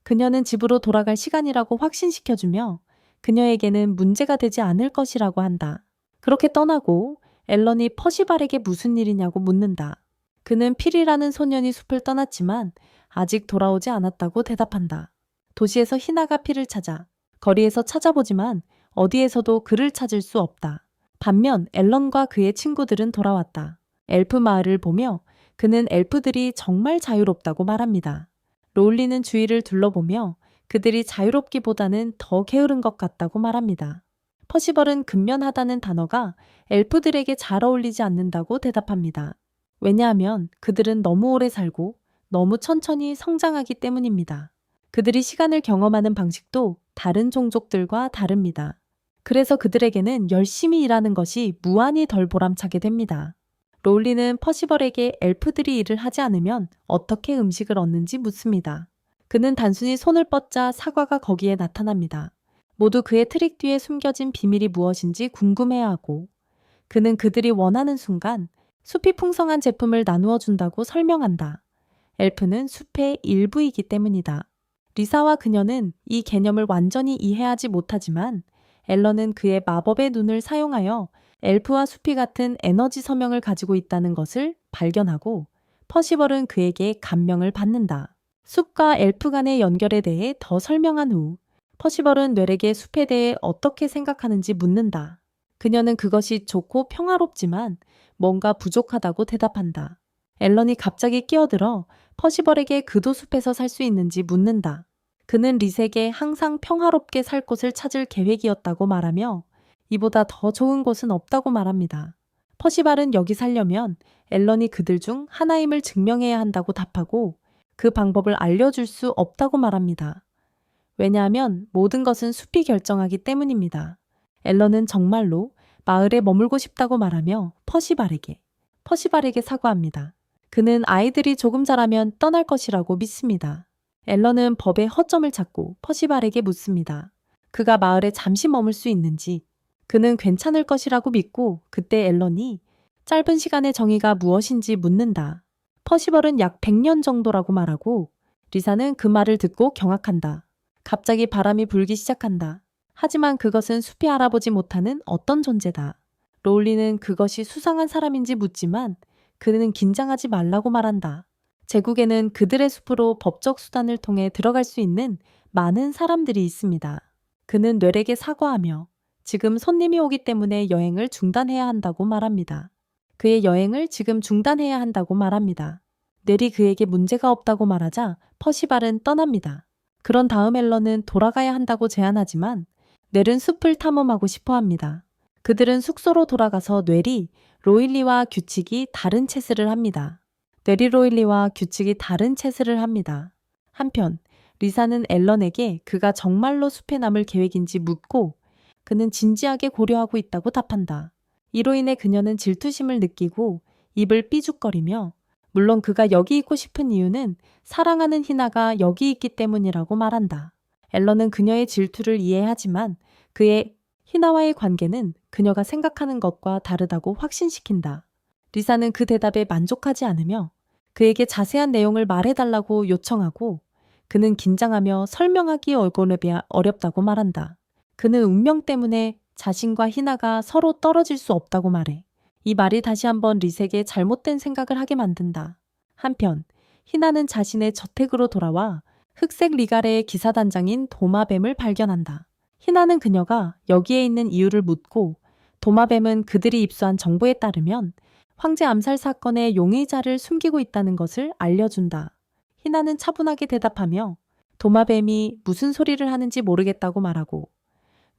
그녀는 집으로 돌아갈 시간이라고 확신시켜주며 그녀에게는 문제가 되지 않을 것이라고 한다. 그렇게 떠나고 앨런이 퍼시발에게 무슨 일이냐고 묻는다. 그는 필이라는 소년이 숲을 떠났지만 아직 돌아오지 않았다고 대답한다. 도시에서 희나가 필을 찾아 거리에서 찾아보지만 어디에서도 그를 찾을 수 없다. 반면 앨런과 그의 친구들은 돌아왔다. 엘프 마을을 보며 그는 엘프들이 정말 자유롭다고 말합니다. 롤리는 주위를 둘러보며 그들이 자유롭기보다는 더 게으른 것 같다고 말합니다. 퍼시벌은 근면하다는 단어가 엘프들에게 잘 어울리지 않는다고 대답합니다. 왜냐하면 그들은 너무 오래 살고 너무 천천히 성장하기 때문입니다. 그들이 시간을 경험하는 방식도 다른 종족들과 다릅니다. 그래서 그들에게는 열심히 일하는 것이 무한히 덜 보람차게 됩니다. 롤리는 퍼시벌에게 엘프들이 일을 하지 않으면 어떻게 음식을 얻는지 묻습니다. 그는 단순히 손을 뻗자 사과가 거기에 나타납니다. 모두 그의 트릭 뒤에 숨겨진 비밀이 무엇인지 궁금해하고 그는 그들이 원하는 순간 숲이 풍성한 제품을 나누어 준다고 설명한다. 엘프는 숲의 일부이기 때문이다. 리사와 그녀는 이 개념을 완전히 이해하지 못하지만 앨런은 그의 마법의 눈을 사용하여 엘프와 숲이 같은 에너지 서명을 가지고 있다는 것을 발견하고 퍼시벌은 그에게 감명을 받는다. 숲과 엘프 간의 연결에 대해 더 설명한 후 퍼시벌은 뇌렉의 숲에 대해 어떻게 생각하는지 묻는다. 그녀는 그것이 좋고 평화롭지만 뭔가 부족하다고 대답한다. 앨런이 갑자기 끼어들어 퍼시벌에게 그도 숲에서 살 수 있는지 묻는다. 그는 리색에 항상 평화롭게 살 곳을 찾을 계획이었다고 말하며 이보다 더 좋은 곳은 없다고 말합니다. 퍼시발은 여기 살려면 앨런이 그들 중 하나임을 증명해야 한다고 답하고 그 방법을 알려줄 수 없다고 말합니다. 왜냐하면 모든 것은 숲이 결정하기 때문입니다. 앨런은 정말로 마을에 머물고 싶다고 말하며 퍼시발에게 사과합니다. 그는 아이들이 조금 자라면 떠날 것이라고 믿습니다. 앨런은 법의 허점을 찾고 퍼시발에게 묻습니다. 그가 마을에 잠시 머물 수 있는지. 그는 괜찮을 것이라고 믿고 그때 앨런이 짧은 시간의 정의가 무엇인지 묻는다. 퍼시벌은 약 100년 정도라고 말하고 리사는 그 말을 듣고 경악한다. 갑자기 바람이 불기 시작한다. 하지만 그것은 숲이 알아보지 못하는 어떤 존재다. 롤리는 그것이 수상한 사람인지 묻지만 그는 긴장하지 말라고 말한다. 제국에는 그들의 숲으로 법적 수단을 통해 들어갈 수 있는 많은 사람들이 있습니다. 그는 뇌렉에 사과하며 지금 손님이 오기 때문에 여행을 중단해야 한다고 말합니다. 그의 여행을 지금 중단해야 한다고 말합니다. 넬이 그에게 문제가 없다고 말하자 퍼시발은 떠납니다. 그런 다음 앨런은 돌아가야 한다고 제안하지만 넬은 숲을 탐험하고 싶어 합니다. 그들은 숙소로 돌아가서 넬이 로일리와 규칙이 다른 체스를 합니다. 넬이 로일리와 규칙이 다른 체스를 합니다. 한편 리사는 앨런에게 그가 정말로 숲에 남을 계획인지 묻고 그는 진지하게 고려하고 있다고 답한다. 이로 인해 그녀는 질투심을 느끼고 입을 삐죽거리며 물론 그가 여기 있고 싶은 이유는 사랑하는 희나가 여기 있기 때문이라고 말한다. 앨런은 그녀의 질투를 이해하지만 그의 희나와의 관계는 그녀가 생각하는 것과 다르다고 확신시킨다. 리사는 그 대답에 만족하지 않으며 그에게 자세한 내용을 말해달라고 요청하고 그는 긴장하며 설명하기 어렵다고 말한다. 그는 운명 때문에 자신과 희나가 서로 떨어질 수 없다고 말해. 이 말이 다시 한번 리색에 잘못된 생각을 하게 만든다. 한편 희나는 자신의 저택으로 돌아와 흑색 리가레의 기사단장인 도마뱀을 발견한다. 희나는 그녀가 여기에 있는 이유를 묻고 도마뱀은 그들이 입수한 정보에 따르면 황제 암살 사건의 용의자를 숨기고 있다는 것을 알려준다. 희나는 차분하게 대답하며 도마뱀이 무슨 소리를 하는지 모르겠다고 말하고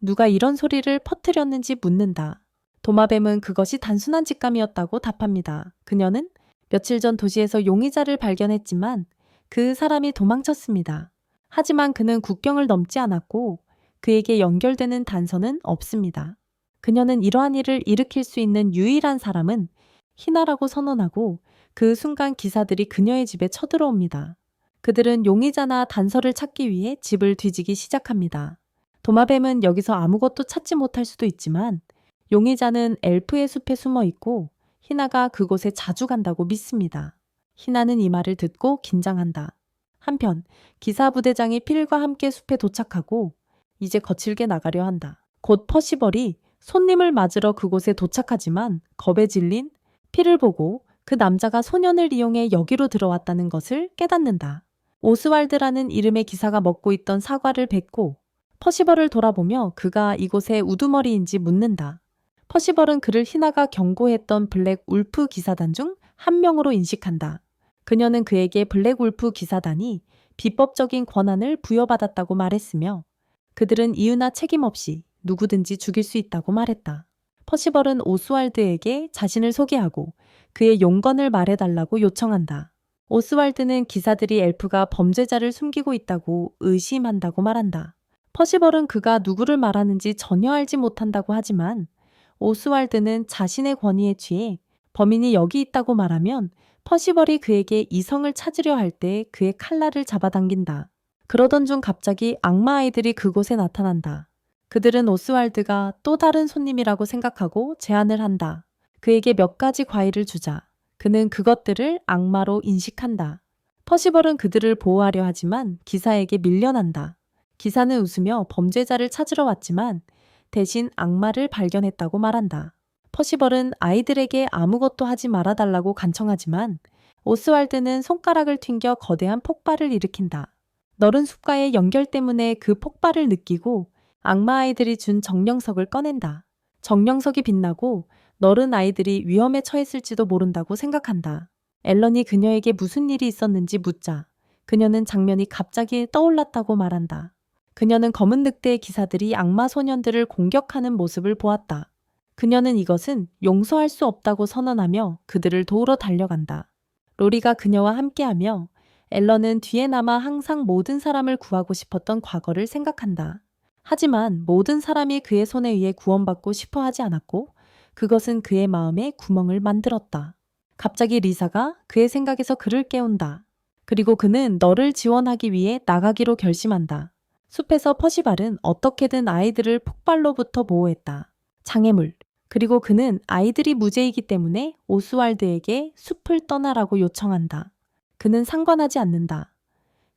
누가 이런 소리를 퍼뜨렸는지 묻는다. 도마뱀은 그것이 단순한 직감이었다고 답합니다. 그녀는 며칠 전 도시에서 용의자를 발견했지만 그 사람이 도망쳤습니다. 하지만 그는 국경을 넘지 않았고 그에게 연결되는 단서는 없습니다. 그녀는 이러한 일을 일으킬 수 있는 유일한 사람은 희나라고 선언하고 그 순간 기사들이 그녀의 집에 쳐들어옵니다. 그들은 용의자나 단서를 찾기 위해 집을 뒤지기 시작합니다. 도마뱀은 여기서 아무것도 찾지 못할 수도 있지만 용의자는 엘프의 숲에 숨어 있고 희나가 그곳에 자주 간다고 믿습니다. 희나는 이 말을 듣고 긴장한다. 한편 기사 부대장이 필과 함께 숲에 도착하고 이제 거칠게 나가려 한다. 곧 퍼시벌이 손님을 맞으러 그곳에 도착하지만 겁에 질린 필을 보고 그 남자가 소년을 이용해 여기로 들어왔다는 것을 깨닫는다. 오스왈드라는 이름의 기사가 먹고 있던 사과를 뱉고 퍼시벌을 돌아보며 그가 이곳의 우두머리인지 묻는다. 퍼시벌은 그를 희나가 경고했던 블랙 울프 기사단 중 한 명으로 인식한다. 그녀는 그에게 블랙 울프 기사단이 비법적인 권한을 부여받았다고 말했으며 그들은 이유나 책임 없이 누구든지 죽일 수 있다고 말했다. 퍼시벌은 오스왈드에게 자신을 소개하고 그의 용건을 말해달라고 요청한다. 오스왈드는 기사들이 엘프가 범죄자를 숨기고 있다고 의심한다고 말한다. 퍼시벌은 그가 누구를 말하는지 전혀 알지 못한다고 하지만 오스왈드는 자신의 권위에 취해 범인이 여기 있다고 말하면 퍼시벌이 그에게 이성을 찾으려 할 때 그의 칼날을 잡아당긴다. 그러던 중 갑자기 악마 아이들이 그곳에 나타난다. 그들은 오스왈드가 또 다른 손님이라고 생각하고 제안을 한다. 그에게 몇 가지 과일을 주자. 그는 그것들을 악마로 인식한다. 퍼시벌은 그들을 보호하려 하지만 기사에게 밀려난다. 기사는 웃으며 범죄자를 찾으러 왔지만 대신 악마를 발견했다고 말한다. 퍼시벌은 아이들에게 아무것도 하지 말아달라고 간청하지만 오스왈드는 손가락을 튕겨 거대한 폭발을 일으킨다. 너른 숲과의 연결 때문에 그 폭발을 느끼고 악마 아이들이 준 정령석을 꺼낸다. 정령석이 빛나고 너른 아이들이 위험에 처했을지도 모른다고 생각한다. 앨런이 그녀에게 무슨 일이 있었는지 묻자 그녀는 장면이 갑자기 떠올랐다고 말한다. 그녀는 검은 늑대의 기사들이 악마 소년들을 공격하는 모습을 보았다. 그녀는 이것은 용서할 수 없다고 선언하며 그들을 도우러 달려간다. 로리가 그녀와 함께하며 앨런은 뒤에 남아 항상 모든 사람을 구하고 싶었던 과거를 생각한다. 하지만 모든 사람이 그의 손에 의해 구원받고 싶어 하지 않았고 그것은 그의 마음에 구멍을 만들었다. 갑자기 리사가 그의 생각에서 그를 깨운다. 그리고 그는 너를 지원하기 위해 나가기로 결심한다. 숲에서 퍼시발은 어떻게든 아이들을 폭발로부터 보호했다. 장애물. 그리고 그는 아이들이 무죄이기 때문에 오스왈드에게 숲을 떠나라고 요청한다. 그는 상관하지 않는다.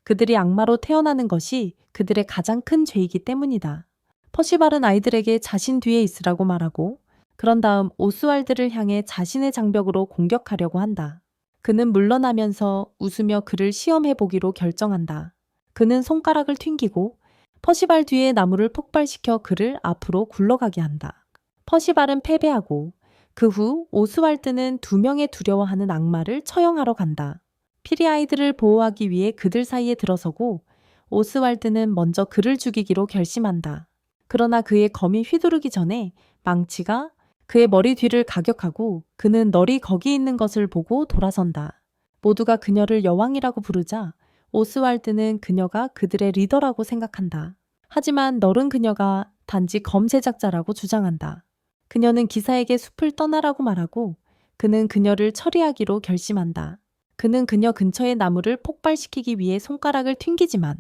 그들이 악마로 태어나는 것이 그들의 가장 큰 죄이기 때문이다. 퍼시발은 아이들에게 자신 뒤에 있으라고 말하고 그런 다음 오스왈드를 향해 자신의 장벽으로 공격하려고 한다. 그는 물러나면서 웃으며 그를 시험해보기로 결정한다. 그는 손가락을 튕기고 퍼시발 뒤에 나무를 폭발시켜 그를 앞으로 굴러가게 한다. 퍼시발은 패배하고 그 후 오스왈드는 두 명의 두려워하는 악마를 처형하러 간다. 피리 아이들을 보호하기 위해 그들 사이에 들어서고 오스왈드는 먼저 그를 죽이기로 결심한다. 그러나 그의 검이 휘두르기 전에 망치가 그의 머리 뒤를 가격하고 그는 널이 거기 있는 것을 보고 돌아선다. 모두가 그녀를 여왕이라고 부르자 오스왈드는 그녀가 그들의 리더라고 생각한다. 하지만 널은 그녀가 단지 검 제작자라고 주장한다. 그녀는 기사에게 숲을 떠나라고 말하고 그는 그녀를 처리하기로 결심한다. 그는 그녀 근처의 나무를 폭발시키기 위해 손가락을 튕기지만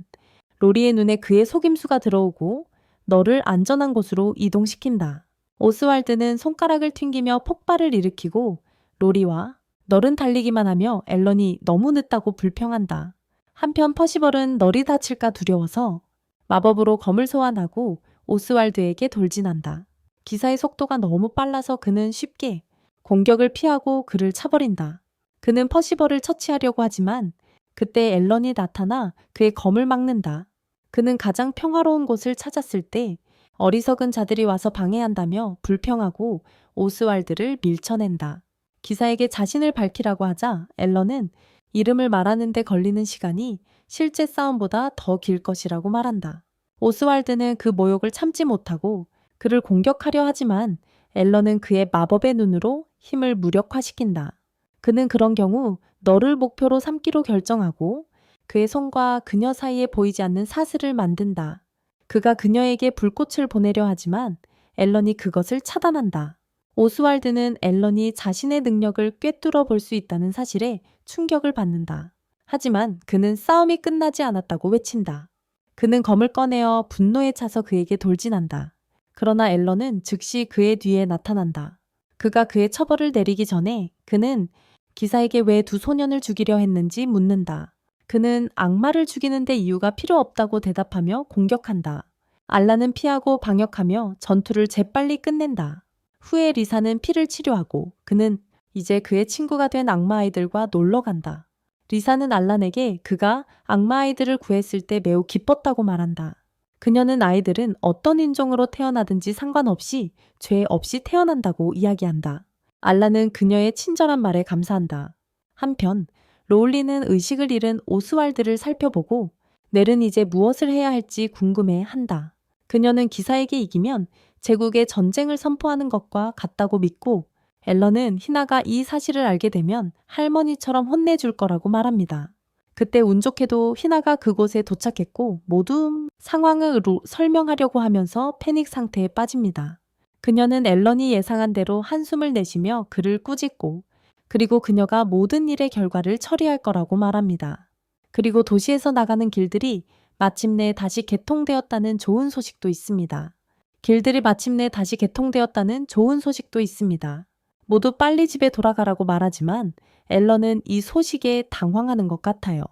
로리의 눈에 그의 속임수가 들어오고 널을 안전한 곳으로 이동시킨다. 오스왈드는 손가락을 튕기며 폭발을 일으키고 로리와 널은 달리기만 하며 앨런이 너무 늦다고 불평한다. 한편 퍼시벌은 널이 다칠까 두려워서 마법으로 검을 소환하고 오스왈드에게 돌진한다. 기사의 속도가 너무 빨라서 그는 쉽게 공격을 피하고 그를 차버린다. 그는 퍼시벌을 처치하려고 하지만 그때 앨런이 나타나 그의 검을 막는다. 그는 가장 평화로운 곳을 찾았을 때 어리석은 자들이 와서 방해한다며 불평하고 오스왈드를 밀쳐낸다. 기사에게 자신을 밝히라고 하자 앨런은 이름을 말하는 데 걸리는 시간이 실제 싸움보다 더 길 것이라고 말한다. 오스왈드는 그 모욕을 참지 못하고 그를 공격하려 하지만 앨런은 그의 마법의 눈으로 힘을 무력화시킨다. 그는 그런 경우 너를 목표로 삼기로 결정하고 그의 손과 그녀 사이에 보이지 않는 사슬을 만든다. 그가 그녀에게 불꽃을 보내려 하지만 앨런이 그것을 차단한다. 오스왈드는 앨런이 자신의 능력을 꿰뚫어 볼 수 있다는 사실에 충격을 받는다. 하지만 그는 싸움이 끝나지 않았다고 외친다. 그는 검을 꺼내어 분노에 차서 그에게 돌진한다. 그러나 앨런은 즉시 그의 뒤에 나타난다. 그가 그의 처벌을 내리기 전에 그는 기사에게 왜 두 소년을 죽이려 했는지 묻는다. 그는 악마를 죽이는데 이유가 필요 없다고 대답하며 공격한다. 알라는 피하고 방역하며 전투를 재빨리 끝낸다. 후에 리사는 피를 치료하고 그는 이제 그의 친구가 된 악마 아이들과 놀러 간다. 리사는 알란에게 그가 악마 아이들을 구했을 때 매우 기뻤다고 말한다. 그녀는 아이들은 어떤 인종으로 태어나든지 상관없이 죄 없이 태어난다고 이야기한다. 알라는 그녀의 친절한 말에 감사한다. 한편 로울리는 의식을 잃은 오스왈드를 살펴보고 넬은 이제 무엇을 해야 할지 궁금해한다. 그녀는 기사에게 이기면 제국에 전쟁을 선포하는 것과 같다고 믿고 앨런은 희나가 이 사실을 알게 되면 할머니처럼 혼내줄 거라고 말합니다. 그때 운 좋게도 희나가 그곳에 도착했고 모두 상황을 설명하려고 하면서 패닉 상태에 빠집니다. 그녀는 앨런이 예상한 대로 한숨을 내쉬며 그를 꾸짖고 그리고 그녀가 모든 일의 결과를 처리할 거라고 말합니다. 그리고 도시에서 나가는 길들이 마침내 다시 개통되었다는 좋은 소식도 있습니다. 길들이 마침내 다시 개통되었다는 좋은 소식도 있습니다. 모두 빨리 집에 돌아가라고 말하지만 앨런은 이 소식에 당황하는 것 같아요.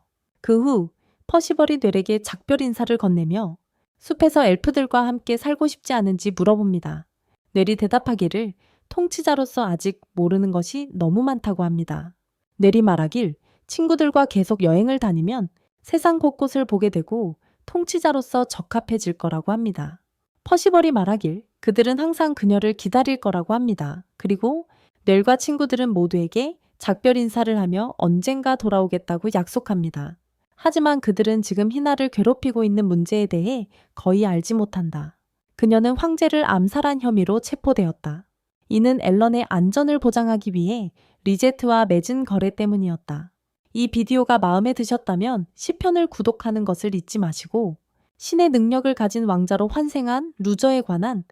그 후 퍼시벌이 넬에게 작별 인사를 건네며 숲에서 엘프들과 함께 살고 싶지 않은지 물어봅니다. 넬이 대답하기를 통치자로서 아직 모르는 것이 너무 많다고 합니다. 넬이 말하길 친구들과 계속 여행을 다니면 세상 곳곳을 보게 되고 통치자로서 적합해질 거라고 합니다. 퍼시벌이 말하길 그들은 항상 그녀를 기다릴 거라고 합니다. 그리고 넬과 친구들은 모두에게 작별 인사를 하며 언젠가 돌아오겠다고 약속합니다. 하지만 그들은 지금 희나를 괴롭히고 있는 문제에 대해 거의 알지 못한다. 그녀는 황제를 암살한 혐의로 체포되었다. 이는 앨런의 안전을 보장하기 위해 리제트와 맺은 거래 때문이었다. 이 비디오가 마음에 드셨다면 10편을 구독하는 것을 잊지 마시고 신의 능력을 가진 왕자로 환생한 루저에 관한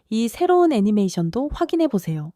이 새로운 애니메이션도 확인해 보세요.